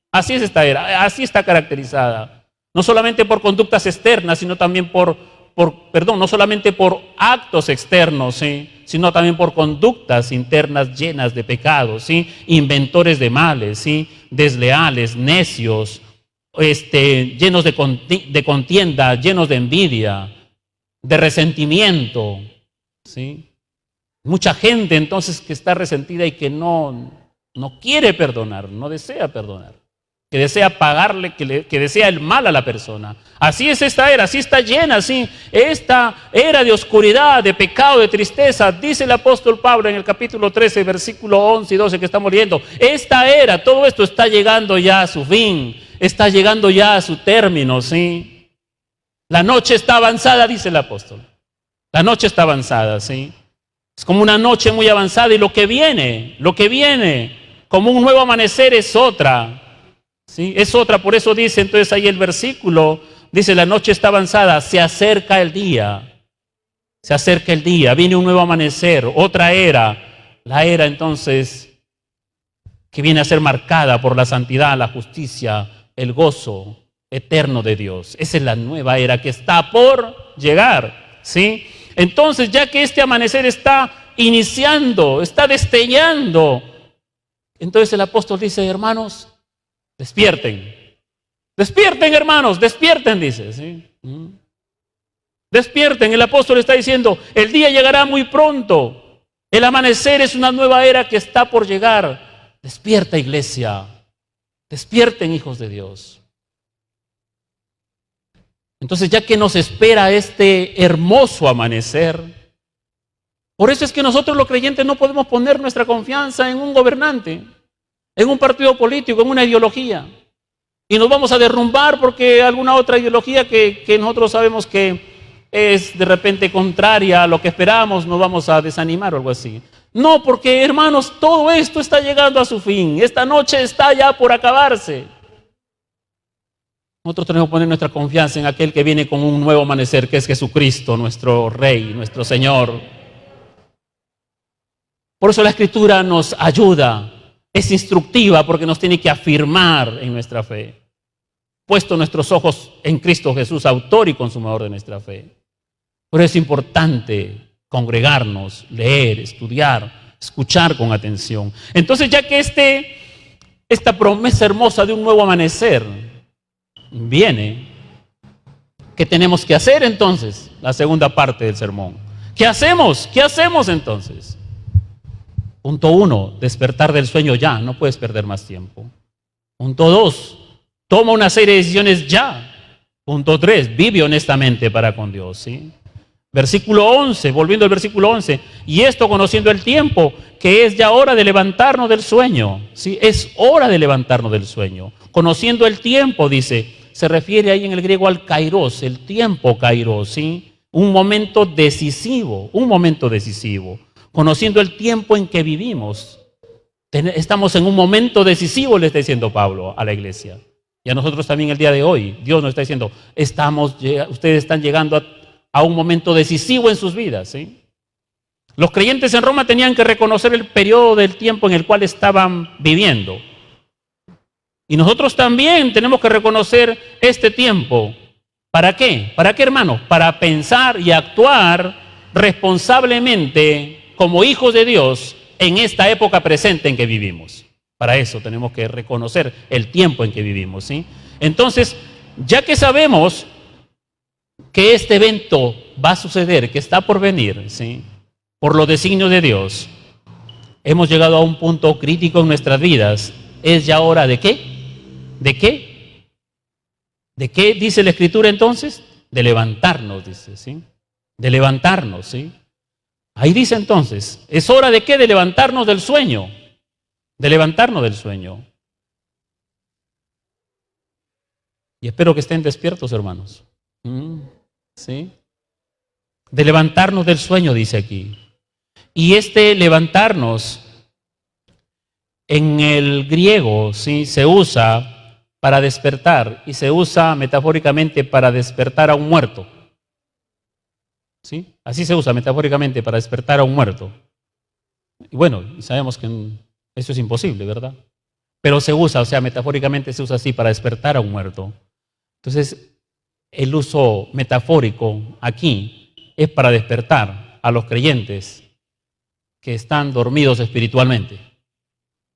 así es esta era, así está caracterizada. No solamente por conductas externas, sino también no solamente por actos externos, ¿sí? Sino también por conductas internas llenas de pecados, ¿sí? Inventores de males, ¿sí? Desleales, necios, llenos de contienda, llenos de envidia, de resentimiento, ¿sí? Mucha gente entonces que está resentida y que no quiere perdonar, no desea perdonar, que desea pagarle, que desea el mal a la persona. Así es esta era, así está llena, así. Esta era de oscuridad, de pecado, de tristeza. Dice el apóstol Pablo en el capítulo 13, versículo 11 y 12 que estamos leyendo. Esta era, todo esto está llegando ya a su fin, está llegando ya a su término, ¿sí? La noche está avanzada, dice el apóstol. La noche está avanzada, ¿sí? Es como una noche muy avanzada y lo que viene, como un nuevo amanecer es otra. ¿Sí? Es otra, por eso dice entonces ahí el versículo, dice la noche está avanzada, se acerca el día, viene un nuevo amanecer, otra era, la era entonces que viene a ser marcada por la santidad, la justicia, el gozo eterno de Dios. Esa es la nueva era que está por llegar, ¿sí? Entonces, ya que este amanecer está iniciando, está destellando, entonces el apóstol dice, hermanos, despierten. Despierten, hermanos, despierten, dice, ¿sí? Despierten, el apóstol está diciendo, el día llegará muy pronto. El amanecer es una nueva era que está por llegar. Despierta, iglesia. Despierten, hijos de Dios. Entonces, ya que nos espera este hermoso amanecer, por eso es que nosotros los creyentes no podemos poner nuestra confianza en un gobernante, en un partido político, en una ideología. Y nos vamos a derrumbar porque alguna otra ideología que nosotros sabemos que es de repente contraria a lo que esperamos, nos vamos a desanimar o algo así. No, porque hermanos, todo esto está llegando a su fin. Esta noche está ya por acabarse. Nosotros tenemos que poner nuestra confianza en aquel que viene con un nuevo amanecer, que es Jesucristo, nuestro Rey, nuestro Señor. Por eso la Escritura nos ayuda, es instructiva porque nos tiene que afirmar en nuestra fe. Puesto nuestros ojos en Cristo Jesús, autor y consumador de nuestra fe. Por eso es importante congregarnos, leer, estudiar, escuchar con atención. Entonces, ya que esta promesa hermosa de un nuevo amanecer viene, ¿qué tenemos que hacer entonces? La segunda parte del sermón. ¿Qué hacemos? ¿Qué hacemos entonces? Punto 1, despertar del sueño ya, no puedes perder más tiempo. Punto 2, toma una serie de decisiones ya. Punto 3, vive honestamente para con Dios, ¿sí? Versículo 11, volviendo al versículo 11, y esto conociendo el tiempo, que es ya hora de levantarnos del sueño, ¿sí? Es hora de levantarnos del sueño. Conociendo el tiempo, dice, se refiere ahí en el griego al kairos, el tiempo kairos, ¿sí? Un momento decisivo, un momento decisivo. Conociendo el tiempo en que vivimos. Estamos en un momento decisivo, le está diciendo Pablo a la iglesia. Y a nosotros también el día de hoy, Dios nos está diciendo, ustedes están llegando a un momento decisivo en sus vidas, ¿sí? Los creyentes en Roma tenían que reconocer el periodo del tiempo en el cual estaban viviendo. Y nosotros también tenemos que reconocer este tiempo. ¿Para qué? ¿Para qué, hermano? Para pensar y actuar responsablemente como hijos de Dios en esta época presente en que vivimos. Para eso tenemos que reconocer el tiempo en que vivimos, ¿sí? Entonces, ya que sabemos que este evento va a suceder, que está por venir, ¿sí? Por los designios de Dios, hemos llegado a un punto crítico en nuestras vidas. ¿Es ya hora de qué? ¿De qué? ¿De qué dice la Escritura entonces? De levantarnos, dice, ¿sí? De levantarnos, ¿sí? Ahí dice entonces, ¿es hora de qué? De levantarnos del sueño. De levantarnos del sueño. Y espero que estén despiertos, hermanos. ¿Sí? De levantarnos del sueño, dice aquí. Y este levantarnos, en el griego, ¿sí? Se usa para despertar y se usa metafóricamente para despertar a un muerto. ¿Sí? Así se usa metafóricamente para despertar a un muerto. Y bueno, sabemos que eso es imposible, ¿verdad? Pero se usa, o sea, metafóricamente se usa así para despertar a un muerto. Entonces, el uso metafórico aquí es para despertar a los creyentes que están dormidos espiritualmente.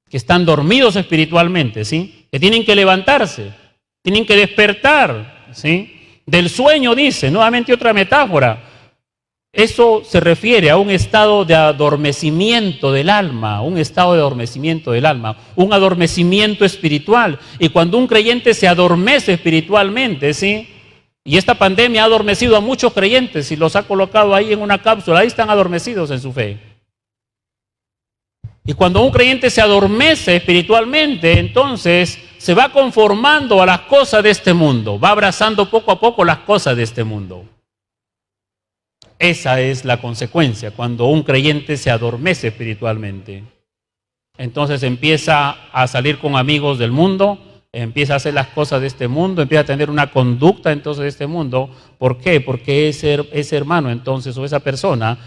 Que están dormidos espiritualmente, ¿sí? Que tienen que levantarse, tienen que despertar, ¿sí? Del sueño, dice, nuevamente otra metáfora. Eso se refiere a un estado de adormecimiento del alma, un estado de adormecimiento del alma, un adormecimiento espiritual. Y cuando un creyente se adormece espiritualmente, ¿sí? Y esta pandemia ha adormecido a muchos creyentes y los ha colocado ahí en una cápsula, ahí están adormecidos en su fe. Y cuando un creyente se adormece espiritualmente, entonces se va conformando a las cosas de este mundo, va abrazando poco a poco las cosas de este mundo. Esa es la consecuencia cuando un creyente se adormece espiritualmente. Entonces empieza a salir con amigos del mundo, empieza a hacer las cosas de este mundo, empieza a tener una conducta entonces de este mundo. ¿Por qué? Porque ese hermano entonces o esa persona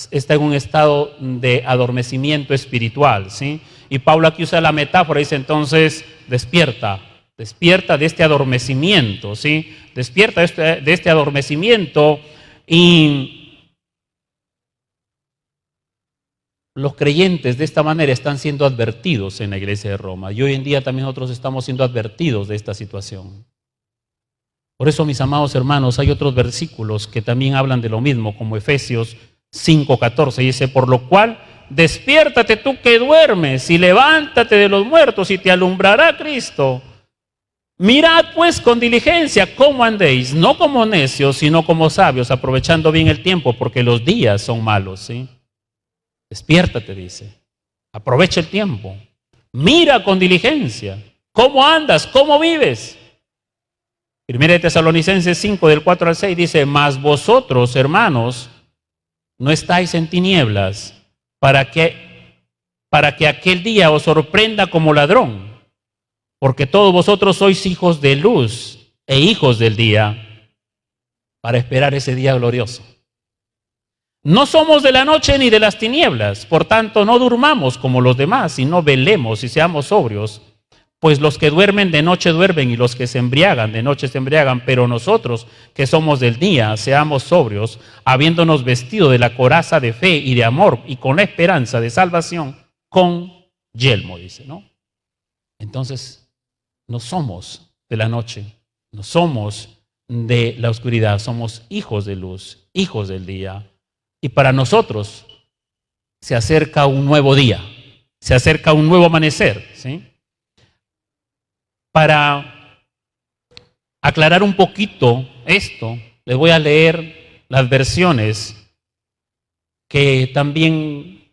está en un estado de adormecimiento espiritual, ¿sí? Y Pablo aquí usa la metáfora, dice entonces, despierta de este adormecimiento, ¿sí? Despierta de este adormecimiento. Y los creyentes de esta manera están siendo advertidos en la iglesia de Roma. Y hoy en día también nosotros estamos siendo advertidos de esta situación. Por eso, mis amados hermanos, hay otros versículos que también hablan de lo mismo, como Efesios 5:14, dice, por lo cual, despiértate tú que duermes y levántate de los muertos y te alumbrará Cristo. Mirad pues con diligencia cómo andéis, no como necios, sino como sabios, aprovechando bien el tiempo, porque los días son malos, ¿sí? Despiértate, dice. Aprovecha el tiempo. Mira con diligencia. ¿Cómo andas? ¿Cómo vives? Primera de Tesalonicenses 5, del 4 al 6 dice, mas vosotros, hermanos, no estáis en tinieblas para que aquel día os sorprenda como ladrón, porque todos vosotros sois hijos de luz e hijos del día, para esperar ese día glorioso. No somos de la noche ni de las tinieblas, por tanto no durmamos como los demás, sino velemos y seamos sobrios. Pues los que duermen de noche duermen y los que se embriagan de noche se embriagan, pero nosotros que somos del día, seamos sobrios, habiéndonos vestido de la coraza de fe y de amor y con la esperanza de salvación, con yelmo, dice, ¿no? Entonces, no somos de la noche, no somos de la oscuridad, somos hijos de luz, hijos del día. Y para nosotros se acerca un nuevo día, se acerca un nuevo amanecer, ¿sí? Para aclarar un poquito esto, les voy a leer las versiones que también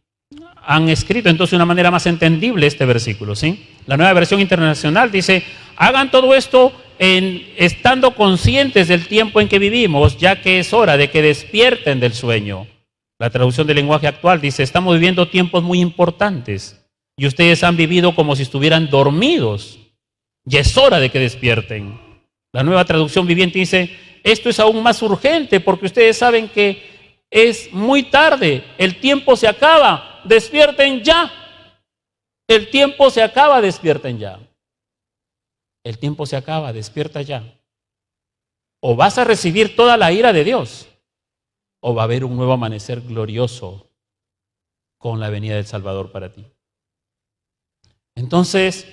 han escrito entonces de una manera más entendible este versículo, ¿sí? La Nueva Versión Internacional dice, hagan todo esto estando conscientes del tiempo en que vivimos, ya que es hora de que despierten del sueño. La traducción del lenguaje actual dice, estamos viviendo tiempos muy importantes y ustedes han vivido como si estuvieran dormidos. Ya es hora de que despierten. La Nueva Traducción Viviente dice, esto es aún más urgente porque ustedes saben que es muy tarde, el tiempo se acaba, despierten ya. El tiempo se acaba, despierten ya. El tiempo se acaba, despierta ya. O vas a recibir toda la ira de Dios, o va a haber un nuevo amanecer glorioso con la venida del Salvador para ti. Entonces,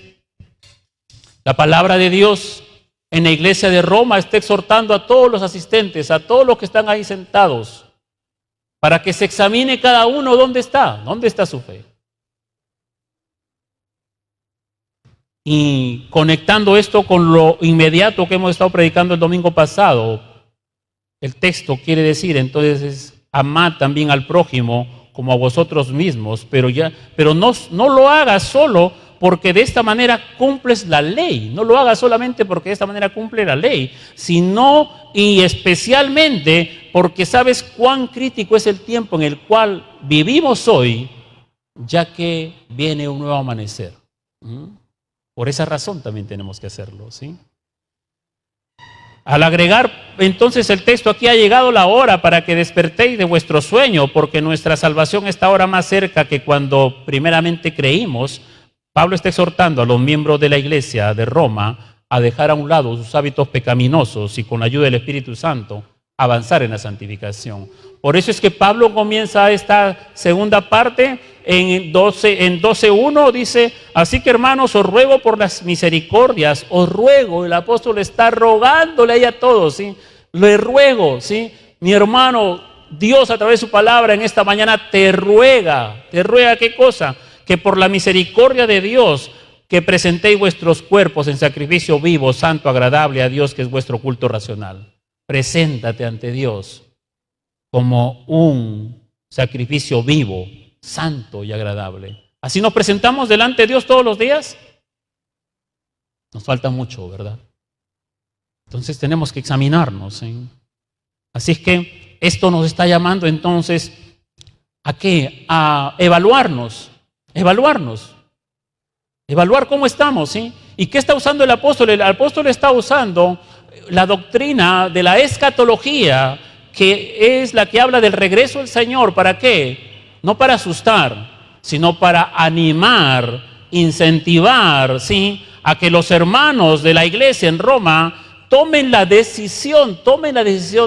la palabra de Dios en la iglesia de Roma está exhortando a todos los asistentes, a todos los que están ahí sentados, para que se examine cada uno dónde está su fe. Y conectando esto con lo inmediato que hemos estado predicando el domingo pasado, el texto quiere decir entonces, amad también al prójimo como a vosotros mismos, pero no lo hagas solo porque de esta manera cumples la ley. No lo hagas solamente porque de esta manera cumple la ley, sino y especialmente porque sabes cuán crítico es el tiempo en el cual vivimos hoy, ya que viene un nuevo amanecer. Por esa razón también tenemos que hacerlo, ¿sí? Al agregar entonces el texto, aquí ha llegado la hora para que despertéis de vuestro sueño, porque nuestra salvación está ahora más cerca que cuando primeramente creímos. Pablo está exhortando a los miembros de la iglesia de Roma a dejar a un lado sus hábitos pecaminosos y con la ayuda del Espíritu Santo avanzar en la santificación. Por eso es que Pablo comienza esta segunda parte en 12:1, dice, así que hermanos, os ruego por las misericordias, os ruego, el apóstol está rogándole ahí a todos, ¿sí? Le ruego, ¿sí? Mi hermano, Dios a través de su palabra en esta mañana te ruega ¿qué cosa? Que por la misericordia de Dios, que presentéis vuestros cuerpos en sacrificio vivo, santo, agradable a Dios, que es vuestro culto racional. Preséntate ante Dios como un sacrificio vivo, santo y agradable. ¿Así nos presentamos delante de Dios todos los días? Nos falta mucho, ¿verdad? Entonces tenemos que examinarnos, ¿eh? Así es que esto nos está llamando entonces ¿a qué? A evaluarnos, evaluar cómo estamos, ¿sí? ¿Y qué está usando el apóstol? El apóstol está usando la doctrina de la escatología, que es la que habla del regreso del Señor. ¿Para qué? No para asustar, sino para animar incentivar, ¿sí?, a que los hermanos de la iglesia en Roma tomen la decisión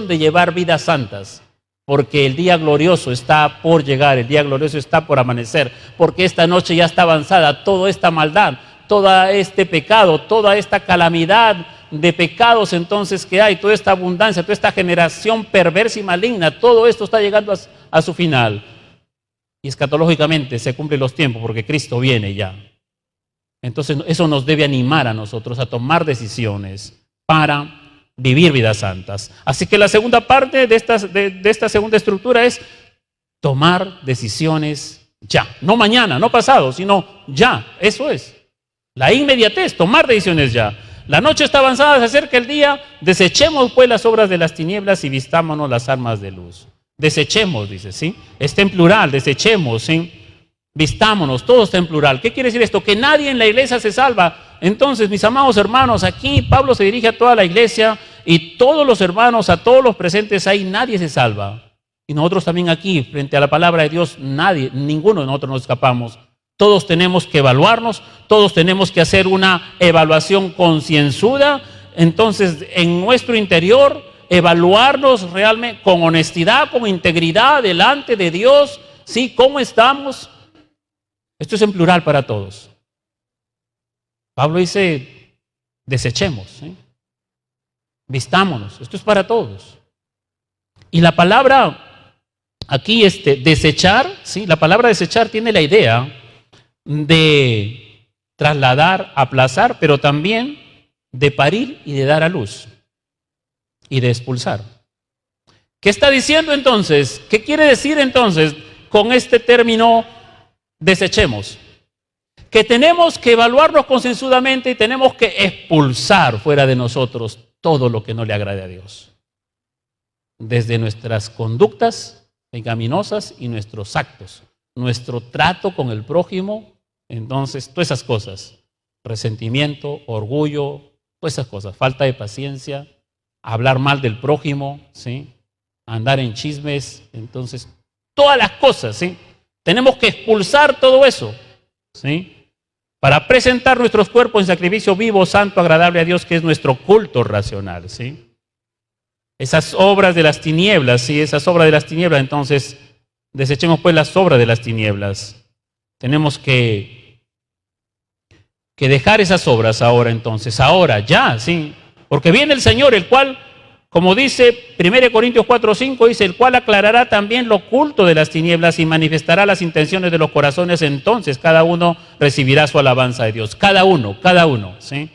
de llevar vidas santas, porque el día glorioso está por llegar, el día glorioso está por amanecer, porque esta noche ya está avanzada, toda esta maldad, todo este pecado, toda esta calamidad de pecados entonces que hay, toda esta abundancia, toda esta generación perversa y maligna, todo esto está llegando a su final. Y escatológicamente se cumplen los tiempos porque Cristo viene ya. Entonces eso nos debe animar a nosotros a tomar decisiones para vivir vidas santas. Así que la segunda parte de esta segunda estructura es tomar decisiones ya. No mañana, no pasado, sino ya. Eso es. La inmediatez, tomar decisiones ya. La noche está avanzada, se acerca el día. Desechemos pues las obras de las tinieblas y vistámonos las armas de luz. Desechemos, dice, ¿sí? Está en plural, desechemos, ¿sí? Vistámonos, todo está en plural. ¿Qué quiere decir esto? Que nadie en la iglesia se salva. Entonces, mis amados hermanos, aquí Pablo se dirige a toda la iglesia y todos los hermanos, a todos los presentes ahí, nadie se salva. Y nosotros también aquí, frente a la palabra de Dios, nadie, ninguno de nosotros nos escapamos. Todos tenemos que evaluarnos, todos tenemos que hacer una evaluación concienzuda. Entonces, en nuestro interior, evaluarnos realmente con honestidad, con integridad, delante de Dios, ¿sí? ¿Cómo estamos? Esto es en plural para todos. Pablo dice, desechemos, ¿sí? Vistámonos, esto es para todos. Y la palabra aquí, desechar, ¿sí? La palabra desechar tiene la idea de trasladar, aplazar, pero también de parir y de dar a luz y de expulsar. ¿Qué está diciendo entonces? ¿Qué quiere decir entonces con este término desechemos? Que tenemos que evaluarnos concienzudamente y tenemos que expulsar fuera de nosotros todo lo que no le agrade a Dios. Desde nuestras conductas pecaminosas y nuestros actos, nuestro trato con el prójimo, entonces todas esas cosas, resentimiento, orgullo, todas esas cosas, falta de paciencia, hablar mal del prójimo, ¿sí? Andar en chismes, entonces todas las cosas, ¿sí? Tenemos que expulsar todo eso, ¿sí? Para presentar nuestros cuerpos en sacrificio vivo, santo, agradable a Dios, que es nuestro culto racional, ¿sí? Esas obras de las tinieblas, ¿sí? Esas obras de las tinieblas, entonces desechemos pues las obras de las tinieblas. Tenemos que dejar esas obras ahora entonces, ahora, ya, ¿sí? Porque viene el Señor, el cual, como dice 1 Corintios 4:5, dice, el cual aclarará también lo oculto de las tinieblas y manifestará las intenciones de los corazones, entonces cada uno recibirá su alabanza de Dios. Cada uno, ¿sí?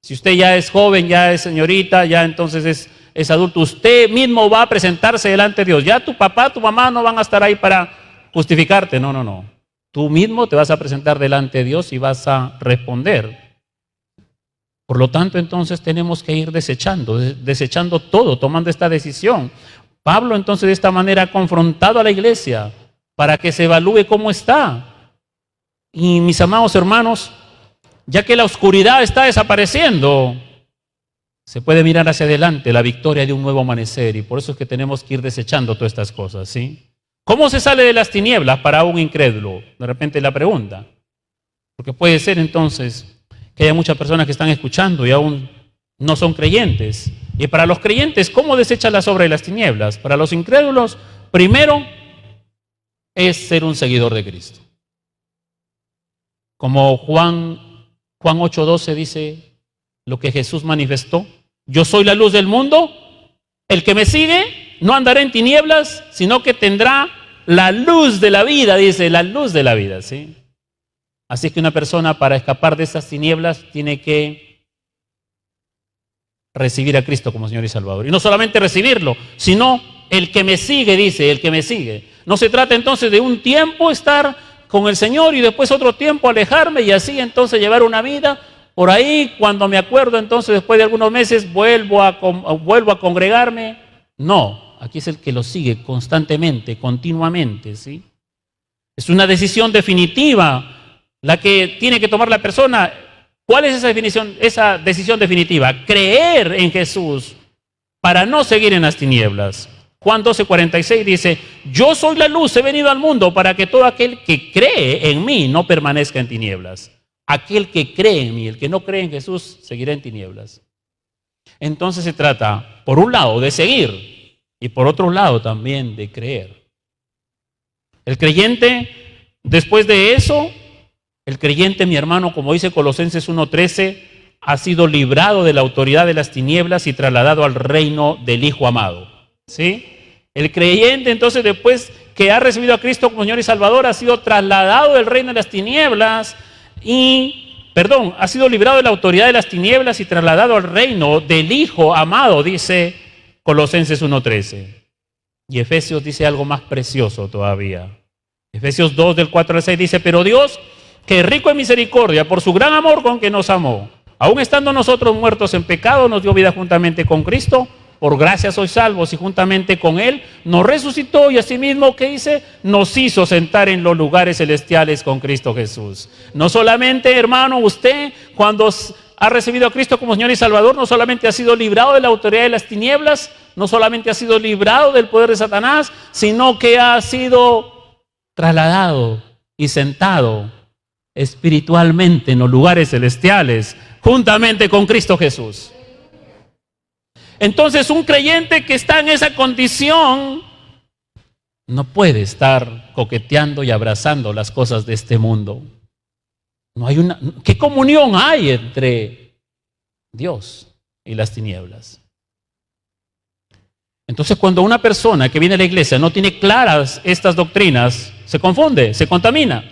Si usted ya es joven, ya es señorita, ya entonces es adulto, usted mismo va a presentarse delante de Dios. Ya tu papá, tu mamá no van a estar ahí para justificarte, no. Tú mismo te vas a presentar delante de Dios y vas a responder. Por lo tanto, entonces tenemos que ir desechando todo, tomando esta decisión. Pablo entonces de esta manera ha confrontado a la iglesia para que se evalúe cómo está. Y mis amados hermanos, ya que la oscuridad está desapareciendo, se puede mirar hacia adelante la victoria de un nuevo amanecer, y por eso es que tenemos que ir desechando todas estas cosas, ¿sí? ¿Cómo se sale de las tinieblas para un incrédulo? De repente la pregunta. Porque puede ser entonces que haya muchas personas que están escuchando y aún no son creyentes. Y para los creyentes, ¿cómo desechan las obras de las tinieblas? Para los incrédulos, primero es ser un seguidor de Cristo. Como Juan 8:12 dice lo que Jesús manifestó. Yo soy la luz del mundo, el que me sigue no andará en tinieblas, sino que tendrá la luz de la vida, dice, la luz de la vida, ¿sí? Así que una persona para escapar de esas tinieblas tiene que recibir a Cristo como Señor y Salvador. Y no solamente recibirlo, sino el que me sigue, dice, el que me sigue. No se trata entonces de un tiempo estar con el Señor y después otro tiempo alejarme y así entonces llevar una vida. Por ahí, cuando me acuerdo, entonces después de algunos meses vuelvo a congregarme. No. Aquí es el que lo sigue constantemente, continuamente, ¿sí? Es una decisión definitiva la que tiene que tomar la persona. ¿Cuál es esa decisión definitiva? Creer en Jesús para no seguir en las tinieblas. Juan 12:46 dice, yo soy la luz, he venido al mundo para que todo aquel que cree en mí no permanezca en tinieblas. aquel que cree en mí. El que no cree en Jesús seguirá en tinieblas. Entonces se trata, por un lado, de seguir y por otro lado también de creer. El creyente, después de eso, el creyente, mi hermano, como dice Colosenses 1:13, ha sido librado de la autoridad de las tinieblas y trasladado al reino del Hijo amado. ¿Sí? El creyente, entonces, después que ha recibido a Cristo como Señor y Salvador, ha sido trasladado del reino de las tinieblas ha sido librado de la autoridad de las tinieblas y trasladado al reino del Hijo amado, dice Colosenses 1:13. Y Efesios dice algo más precioso todavía. Efesios 2, del 4 al 6 dice, pero Dios, que es rico en misericordia, por su gran amor con que nos amó, aun estando nosotros muertos en pecado, nos dio vida juntamente con Cristo. Por gracia sois salvos y juntamente con Él nos resucitó y asimismo, ¿qué dice? Nos hizo sentar en los lugares celestiales con Cristo Jesús. No solamente, hermano, usted cuando ha recibido a Cristo como Señor y Salvador, no solamente ha sido librado de la autoridad de las tinieblas, no solamente ha sido librado del poder de Satanás, sino que ha sido trasladado y sentado espiritualmente en los lugares celestiales juntamente con Cristo Jesús. Entonces un creyente que está en esa condición no puede estar coqueteando y abrazando las cosas de este mundo. No hay ¿qué comunión hay entre Dios y las tinieblas? Entonces cuando una persona que viene a la iglesia no tiene claras estas doctrinas, se confunde, se contamina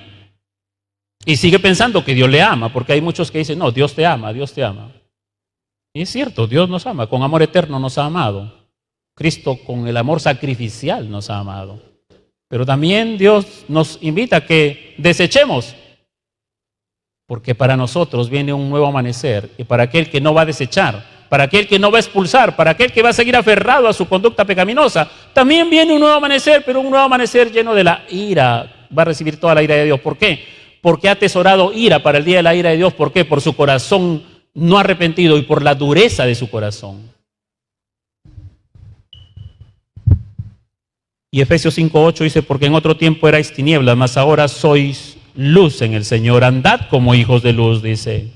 y sigue pensando que Dios le ama, porque hay muchos que dicen, no, Dios te ama, Dios te ama. Y es cierto, Dios nos ama, con amor eterno nos ha amado. Cristo con el amor sacrificial nos ha amado. Pero también Dios nos invita a que desechemos, porque para nosotros viene un nuevo amanecer, y para aquel que no va a desechar, para aquel que no va a expulsar, para aquel que va a seguir aferrado a su conducta pecaminosa, también viene un nuevo amanecer, pero un nuevo amanecer lleno de la ira. Va a recibir toda la ira de Dios. ¿Por qué? Porque ha atesorado ira para el día de la ira de Dios. ¿Por qué? Por su corazón no arrepentido y por la dureza de su corazón. Y Efesios 5:8 dice, porque en otro tiempo erais tinieblas, mas ahora sois luz en el Señor. Andad como hijos de luz, dice.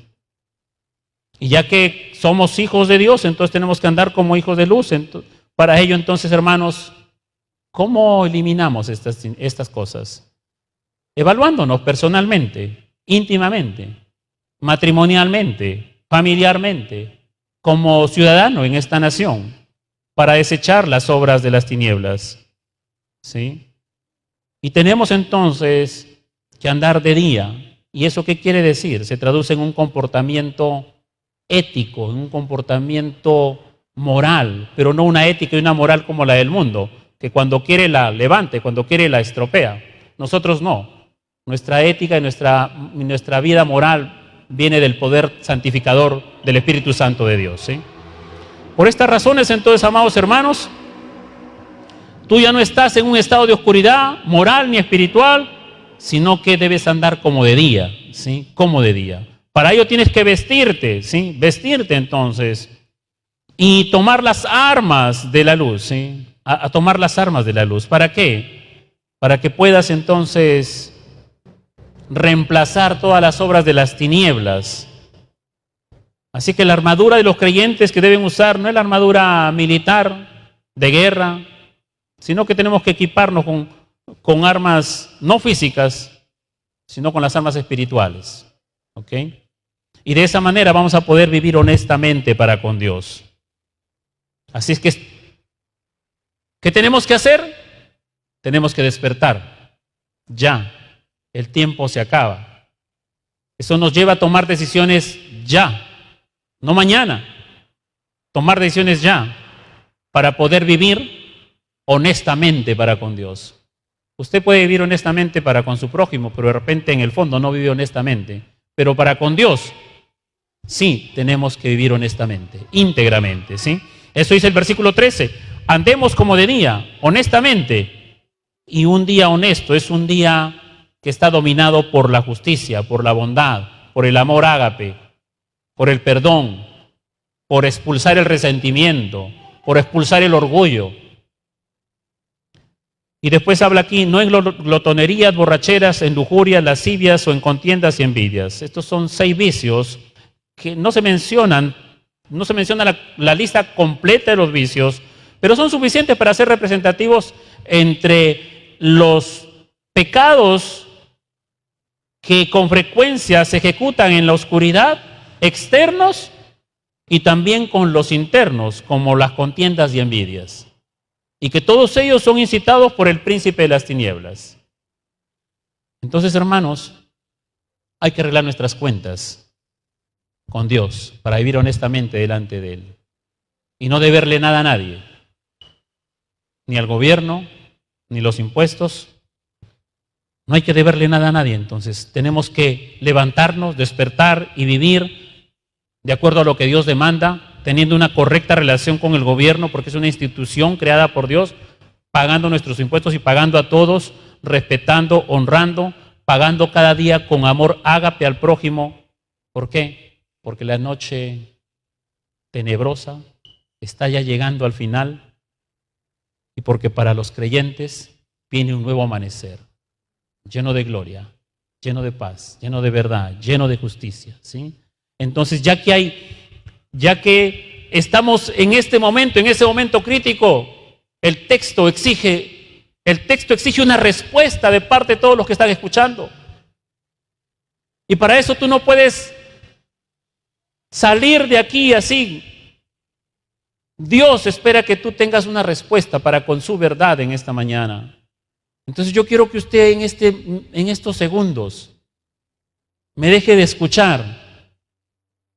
Y ya que somos hijos de Dios, entonces tenemos que andar como hijos de luz. Para ello, entonces, hermanos, ¿cómo eliminamos estas cosas? Evaluándonos personalmente, íntimamente, matrimonialmente, familiarmente, como ciudadano en esta nación, para desechar las obras de las tinieblas. ¿Sí? Y tenemos entonces que andar de día. ¿Y eso qué quiere decir? Se traduce en un comportamiento ético, en un comportamiento moral, pero no una ética y una moral como la del mundo, que cuando quiere la levante, cuando quiere la estropea. Nosotros no. Nuestra ética y nuestra vida moral viene del poder santificador del Espíritu Santo de Dios. ¿Sí? Por estas razones, entonces, amados hermanos, tú ya no estás en un estado de oscuridad moral ni espiritual, sino que debes andar como de día, ¿sí? Como de día. Para ello tienes que vestirte, ¿sí? Vestirte entonces y tomar las armas de la luz, ¿sí? A tomar las armas de la luz. ¿Para qué? Para que puedas entonces reemplazar todas las obras de las tinieblas. Así que la armadura de los creyentes que deben usar no es la armadura militar de guerra, sino que tenemos que equiparnos con armas no físicas, sino con las armas espirituales. ¿Ok? Y de esa manera vamos a poder vivir honestamente para con Dios. Así es que, ¿qué tenemos que hacer? Tenemos que despertar. Ya. El tiempo se acaba. Eso nos lleva a tomar decisiones ya, no mañana. Tomar decisiones ya para poder vivir honestamente para con Dios. Usted puede vivir honestamente para con su prójimo, pero de repente en el fondo no vive honestamente. Pero para con Dios, sí, tenemos que vivir honestamente, íntegramente, ¿sí? Eso dice el versículo 13. Andemos como de día, honestamente. Y un día honesto es un día que está dominado por la justicia, por la bondad, por el amor ágape, por el perdón, por expulsar el resentimiento, por expulsar el orgullo. Y después habla aquí, no en glotonerías, borracheras, en lujurias, lascivias o en contiendas y envidias. Estos son 6 vicios que no se mencionan, no se menciona la lista completa de los vicios, pero son suficientes para ser representativos entre los pecados que con frecuencia se ejecutan en la oscuridad, externos, y también con los internos, como las contiendas y envidias. Y que todos ellos son incitados por el príncipe de las tinieblas. Entonces, hermanos, hay que arreglar nuestras cuentas con Dios para vivir honestamente delante de Él. Y no deberle nada a nadie, ni al gobierno, ni los impuestos. No hay que deberle nada a nadie. Entonces, tenemos que levantarnos, despertar y vivir de acuerdo a lo que Dios demanda, teniendo una correcta relación con el gobierno, porque es una institución creada por Dios, pagando nuestros impuestos y pagando a todos, respetando, honrando, pagando cada día con amor ágape al prójimo. ¿Por qué? Porque la noche tenebrosa está ya llegando al final y porque para los creyentes viene un nuevo amanecer, lleno de gloria, lleno de paz, lleno de verdad, lleno de justicia, ¿sí? Entonces, ya que estamos en este momento, en ese momento crítico, el texto exige una respuesta de parte de todos los que están escuchando. Y para eso tú no puedes salir de aquí así. Dios espera que tú tengas una respuesta para con su verdad en esta mañana. Entonces yo quiero que usted en estos segundos me deje de escuchar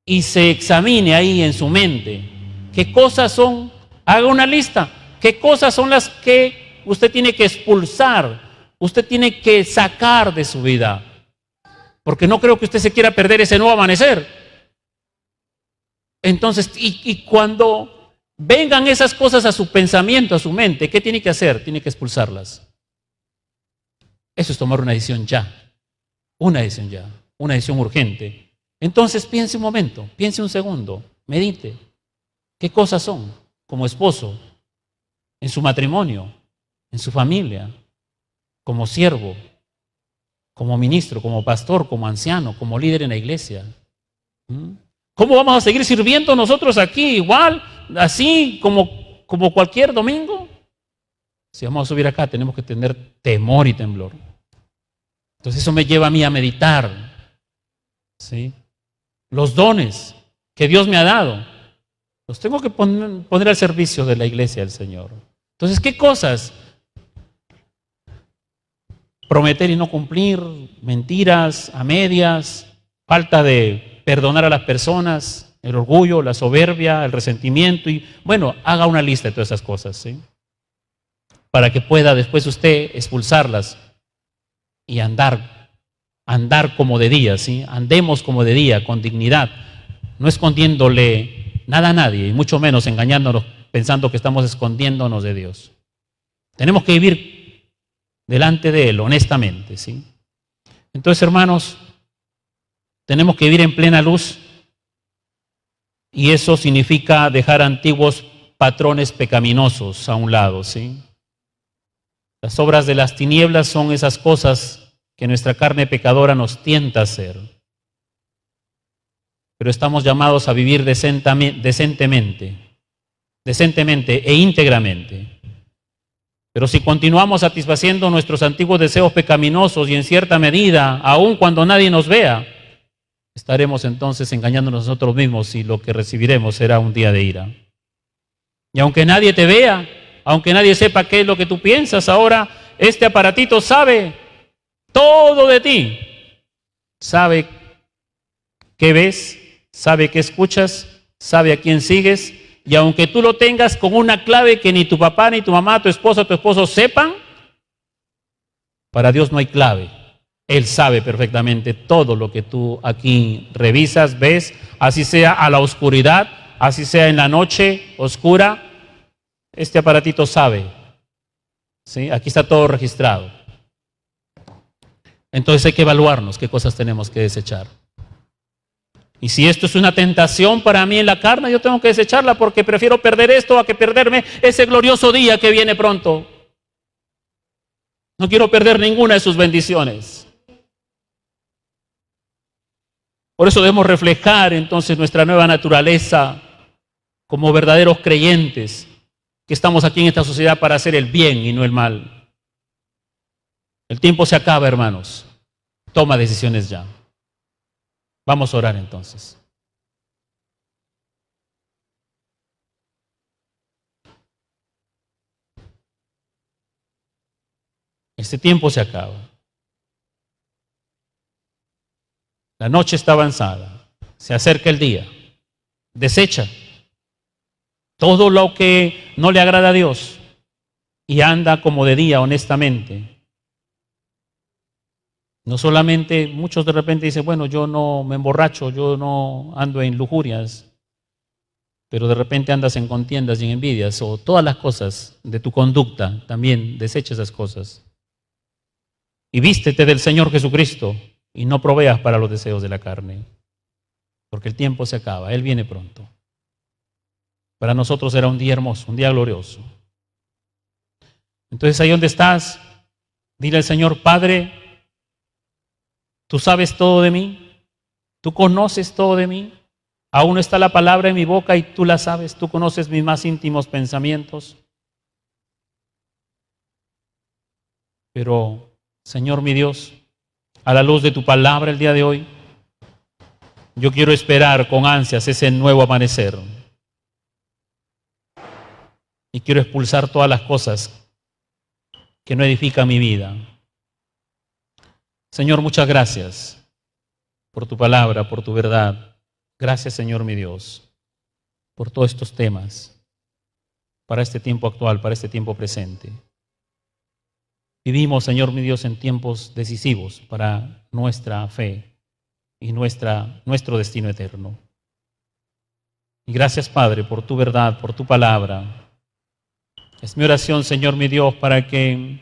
y se examine ahí en su mente qué cosas son, haga una lista, qué cosas son las que usted tiene que expulsar, usted tiene que sacar de su vida, porque no creo que usted se quiera perder ese nuevo amanecer. Entonces, y cuando vengan esas cosas a su pensamiento, a su mente, ¿qué tiene que hacer? Tiene que expulsarlas. Eso es tomar una decisión ya, una decisión urgente. Entonces piense un momento, piense un segundo, medite. ¿Qué cosas son como esposo, en su matrimonio, en su familia, como siervo, como ministro, como pastor, como anciano, como líder en la iglesia? ¿Cómo vamos a seguir sirviendo nosotros aquí igual, así como cualquier domingo? Si vamos a subir acá tenemos que tener temor y temblor. Entonces eso me lleva a mí a meditar, ¿sí? Los dones que Dios me ha dado, los tengo que poner al servicio de la iglesia del Señor. Entonces, ¿qué cosas? Prometer y no cumplir, mentiras a medias, falta de perdonar a las personas, el orgullo, la soberbia, el resentimiento. Y bueno, haga una lista de todas esas cosas, ¿sí? Para que pueda después usted expulsarlas y andar como de día, ¿sí? Andemos como de día, con dignidad, no escondiéndole nada a nadie, y mucho menos engañándonos, pensando que estamos escondiéndonos de Dios. Tenemos que vivir delante de Él, honestamente, ¿sí? Entonces, hermanos, tenemos que vivir en plena luz, y eso significa dejar antiguos patrones pecaminosos a un lado, ¿sí? Las obras de las tinieblas son esas cosas que nuestra carne pecadora nos tienta a hacer. Pero estamos llamados a vivir decentemente e íntegramente. Pero si continuamos satisfaciendo nuestros antiguos deseos pecaminosos y en cierta medida, aun cuando nadie nos vea, estaremos entonces engañándonos nosotros mismos y lo que recibiremos será un día de ira. Y aunque nadie te vea, aunque nadie sepa qué es lo que tú piensas, ahora este aparatito sabe todo de ti. Sabe qué ves, sabe qué escuchas, sabe a quién sigues, y aunque tú lo tengas con una clave que ni tu papá, ni tu mamá, tu esposo sepan, para Dios no hay clave. Él sabe perfectamente todo lo que tú aquí revisas, ves, así sea a la oscuridad, así sea en la noche oscura, este aparatito sabe, ¿sí? Aquí está todo registrado. Entonces hay que evaluarnos qué cosas tenemos que desechar. Y si esto es una tentación para mí en la carne, yo tengo que desecharla porque prefiero perder esto a que perderme ese glorioso día que viene pronto. No quiero perder ninguna de sus bendiciones. Por eso debemos reflejar entonces nuestra nueva naturaleza como verdaderos creyentes, que estamos aquí en esta sociedad para hacer el bien y no el mal. El tiempo se acaba, hermanos. Toma decisiones ya. Vamos a orar entonces. Este tiempo se acaba. La noche está avanzada. Se acerca el día. Desecha todo lo que no le agrada a Dios y anda como de día honestamente. No solamente, muchos de repente dicen, bueno, yo no me emborracho, yo no ando en lujurias, pero de repente andas en contiendas y en envidias, o todas las cosas de tu conducta, también desecha esas cosas. Y vístete del Señor Jesucristo y no proveas para los deseos de la carne, porque el tiempo se acaba, Él viene pronto. Para nosotros será un día hermoso, un día glorioso. Entonces ahí donde estás, dile al Señor, Padre, tú sabes todo de mí, tú conoces todo de mí, aún está la palabra en mi boca y tú la sabes, tú conoces mis más íntimos pensamientos. Pero, Señor mi Dios, a la luz de tu palabra el día de hoy, yo quiero esperar con ansias ese nuevo amanecer. Y quiero expulsar todas las cosas que no edifican mi vida. Señor, muchas gracias por tu palabra, por tu verdad. Gracias, Señor mi Dios, por todos estos temas, para este tiempo actual, para este tiempo presente. Vivimos, Señor mi Dios, en tiempos decisivos para nuestra fe y nuestro destino eterno. Y gracias, Padre, por tu verdad, por tu palabra. Es mi oración, Señor mi Dios, para que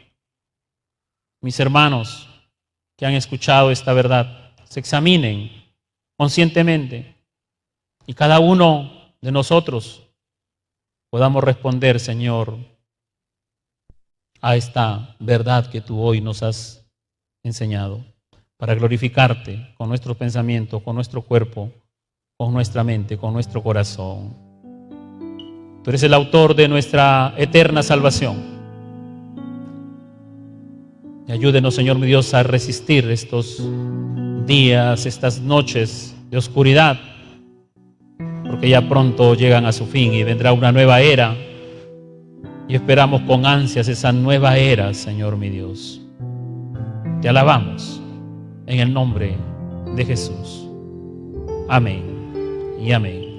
mis hermanos que han escuchado esta verdad se examinen conscientemente y cada uno de nosotros podamos responder, Señor, a esta verdad que tú hoy nos has enseñado, para glorificarte con nuestros pensamientos, con nuestro cuerpo, con nuestra mente, con nuestro corazón. Tú eres el autor de nuestra eterna salvación. Y ayúdenos, Señor mi Dios, a resistir estos días, estas noches de oscuridad, porque ya pronto llegan a su fin y vendrá una nueva era. Y esperamos con ansias esa nueva era, Señor mi Dios. Te alabamos en el nombre de Jesús. Amén y amén.